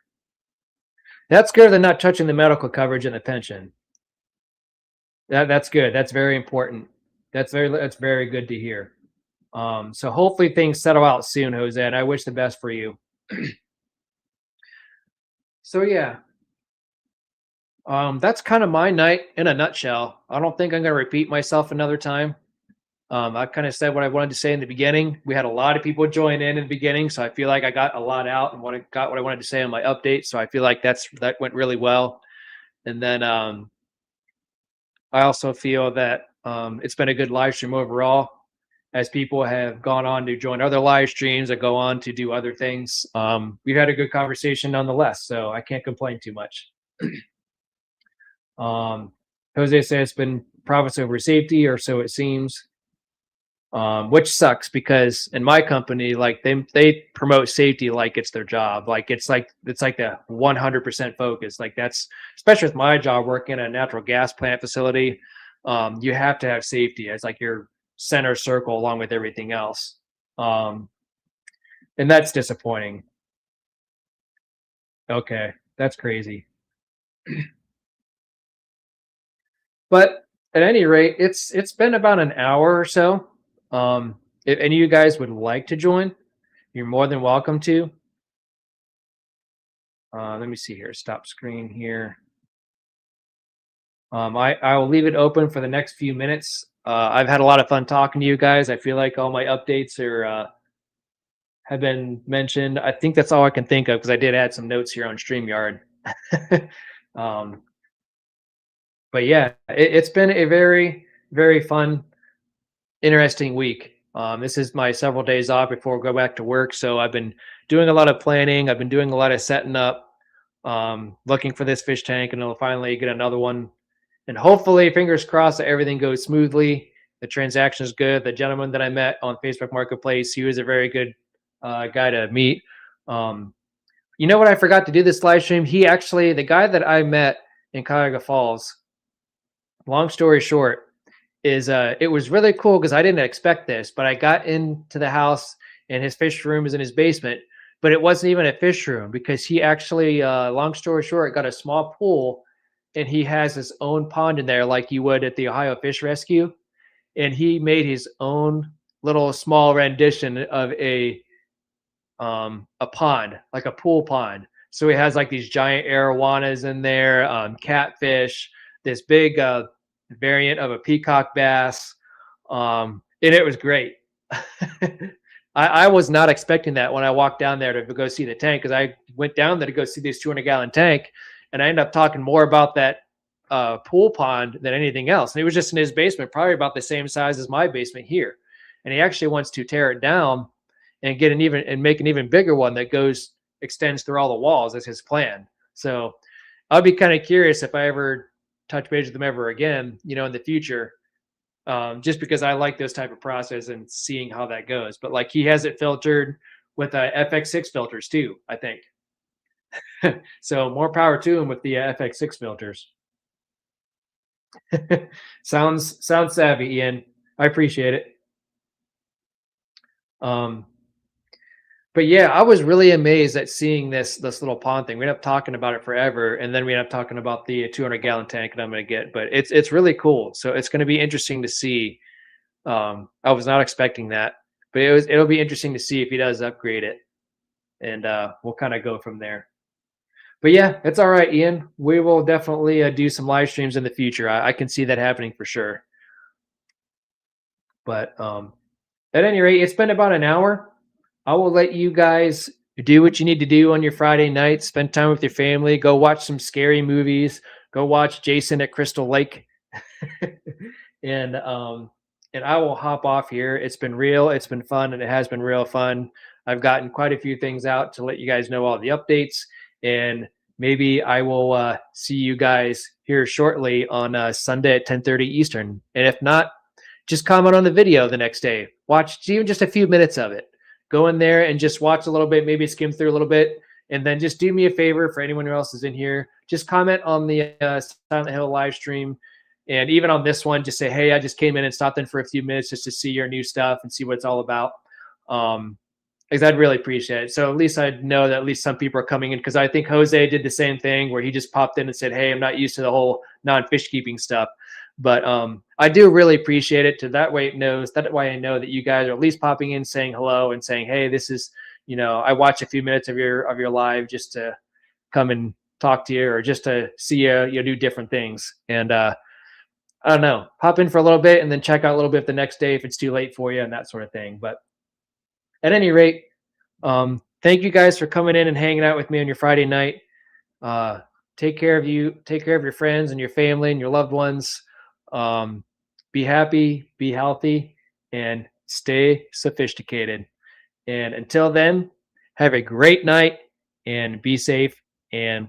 That's good than not touching the medical coverage and the pension. That's good. That's very important. That's very good to hear. So hopefully things settle out soon, Jose, and I wish the best for you. So yeah, that's kind of my night in a nutshell. I don't think I'm going to repeat myself another time. I kind of said what I wanted to say in the beginning. We had a lot of people join in the beginning, so I feel like I got a lot out and got what I wanted to say on my update. So I feel like that went really well. And then I also feel that it's been a good live stream overall, as people have gone on to join other live streams and go on to do other things. We've had a good conversation nonetheless, so I can't complain too much. um, Jose says it's been profits over safety, or so it seems. Which sucks, because in my company, like they promote safety like it's their job, like it's like the 100% focus. Like that's, especially with my job working at a natural gas plant facility, you have to have safety as like your center circle along with everything else, um, and that's disappointing. Okay, that's crazy, but at any rate, it's been about an hour or so. If any of you guys would like to join, you're more than welcome to. Let me see here. Stop screen here. I will leave it open for the next few minutes. I've had a lot of fun talking to you guys. I feel like all my updates have been mentioned. I think that's all I can think of, because I did add some notes here on StreamYard. um, but yeah, it's been a very, very fun, interesting week. This is my several days off before I go back to work. So I've been doing a lot of planning. I've been doing a lot of setting up, looking for this fish tank, and I'll finally get another one. And hopefully, fingers crossed, that everything goes smoothly. The transaction is good. The gentleman that I met on Facebook Marketplace, he was a very good guy to meet. Um, you know what? I forgot to do this live stream. The guy that I met in Cuyahoga Falls, long story short, is it was really cool because I didn't expect this, but I got into the house and his fish room is in his basement, but it wasn't even a fish room, because he actually, long story short, got a small pool and he has his own pond in there like you would at the Ohio Fish Rescue. And he made his own little small rendition of a pond, like a pool pond. So he has like these giant arowanas in there, catfish, this big variant of a peacock bass, and it was great. I was not expecting that when I walked down there to go see the tank, because I went down there to go see this 200-gallon tank, and I ended up talking more about that pool pond than anything else. And it was just in his basement, probably about the same size as my basement here. And he actually wants to tear it down and make an even bigger one that extends through all the walls. That's his plan. So I'll be kind of curious if I ever touch base with him ever again, in the future, just because I like those type of process and seeing how that goes. But like, he has it filtered with FX6 filters too, I think. So more power to him with the FX6 filters. Sounds savvy, Ian. I appreciate it. Um, But yeah, I was really amazed at seeing this little pond thing. We ended up talking about it forever, and then we ended up talking about the 200-gallon tank that I'm going to get. But it's really cool. So it's going to be interesting to see. I was not expecting that, but it'll be interesting to see if he does upgrade it, and we'll kind of go from there. But yeah, it's all right, Ian. We will definitely do some live streams in the future. I can see that happening for sure. But at any rate, it's been about an hour. I will let you guys do what you need to do on your Friday night. Spend time with your family. Go watch some scary movies. Go watch Jason at Crystal Lake. and I will hop off here. It's been real. It's been fun, and it has been real fun. I've gotten quite a few things out to let you guys know all the updates, and maybe I will see you guys here shortly on Sunday at 10:30 Eastern. And if not, just comment on the video the next day. Watch even just a few minutes of it. Go in there and just watch a little bit, maybe skim through a little bit, and then just do me a favor for anyone else is in here. Just comment on the Silent Hill live stream, and even on this one, just say, "Hey, I just came in and stopped in for a few minutes just to see your new stuff and see what it's all about." Because I'd really appreciate it. So at least I'd know that at least some people are coming in. Because I think Jose did the same thing where he just popped in and said, "Hey, I'm not used to the whole non-fish keeping stuff." But I do really appreciate it. To that way it knows that way I know that you guys are at least popping in, saying hello, and saying, "Hey, this is, I watch a few minutes of your live just to come and talk to you, or just to see you do different things." And I don't know, pop in for a little bit and then check out a little bit the next day if it's too late for you and that sort of thing. But at any rate, thank you guys for coming in and hanging out with me on your Friday night. Take care of you. Take care of your friends and your family and your loved ones. Be happy, be healthy, and stay sophisticated. And until then, have a great night and be safe, and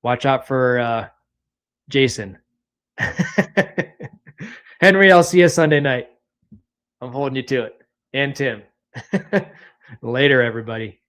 watch out for Jason. Henry, I'll see you Sunday night. I'm holding you to it. And Tim. Later, everybody.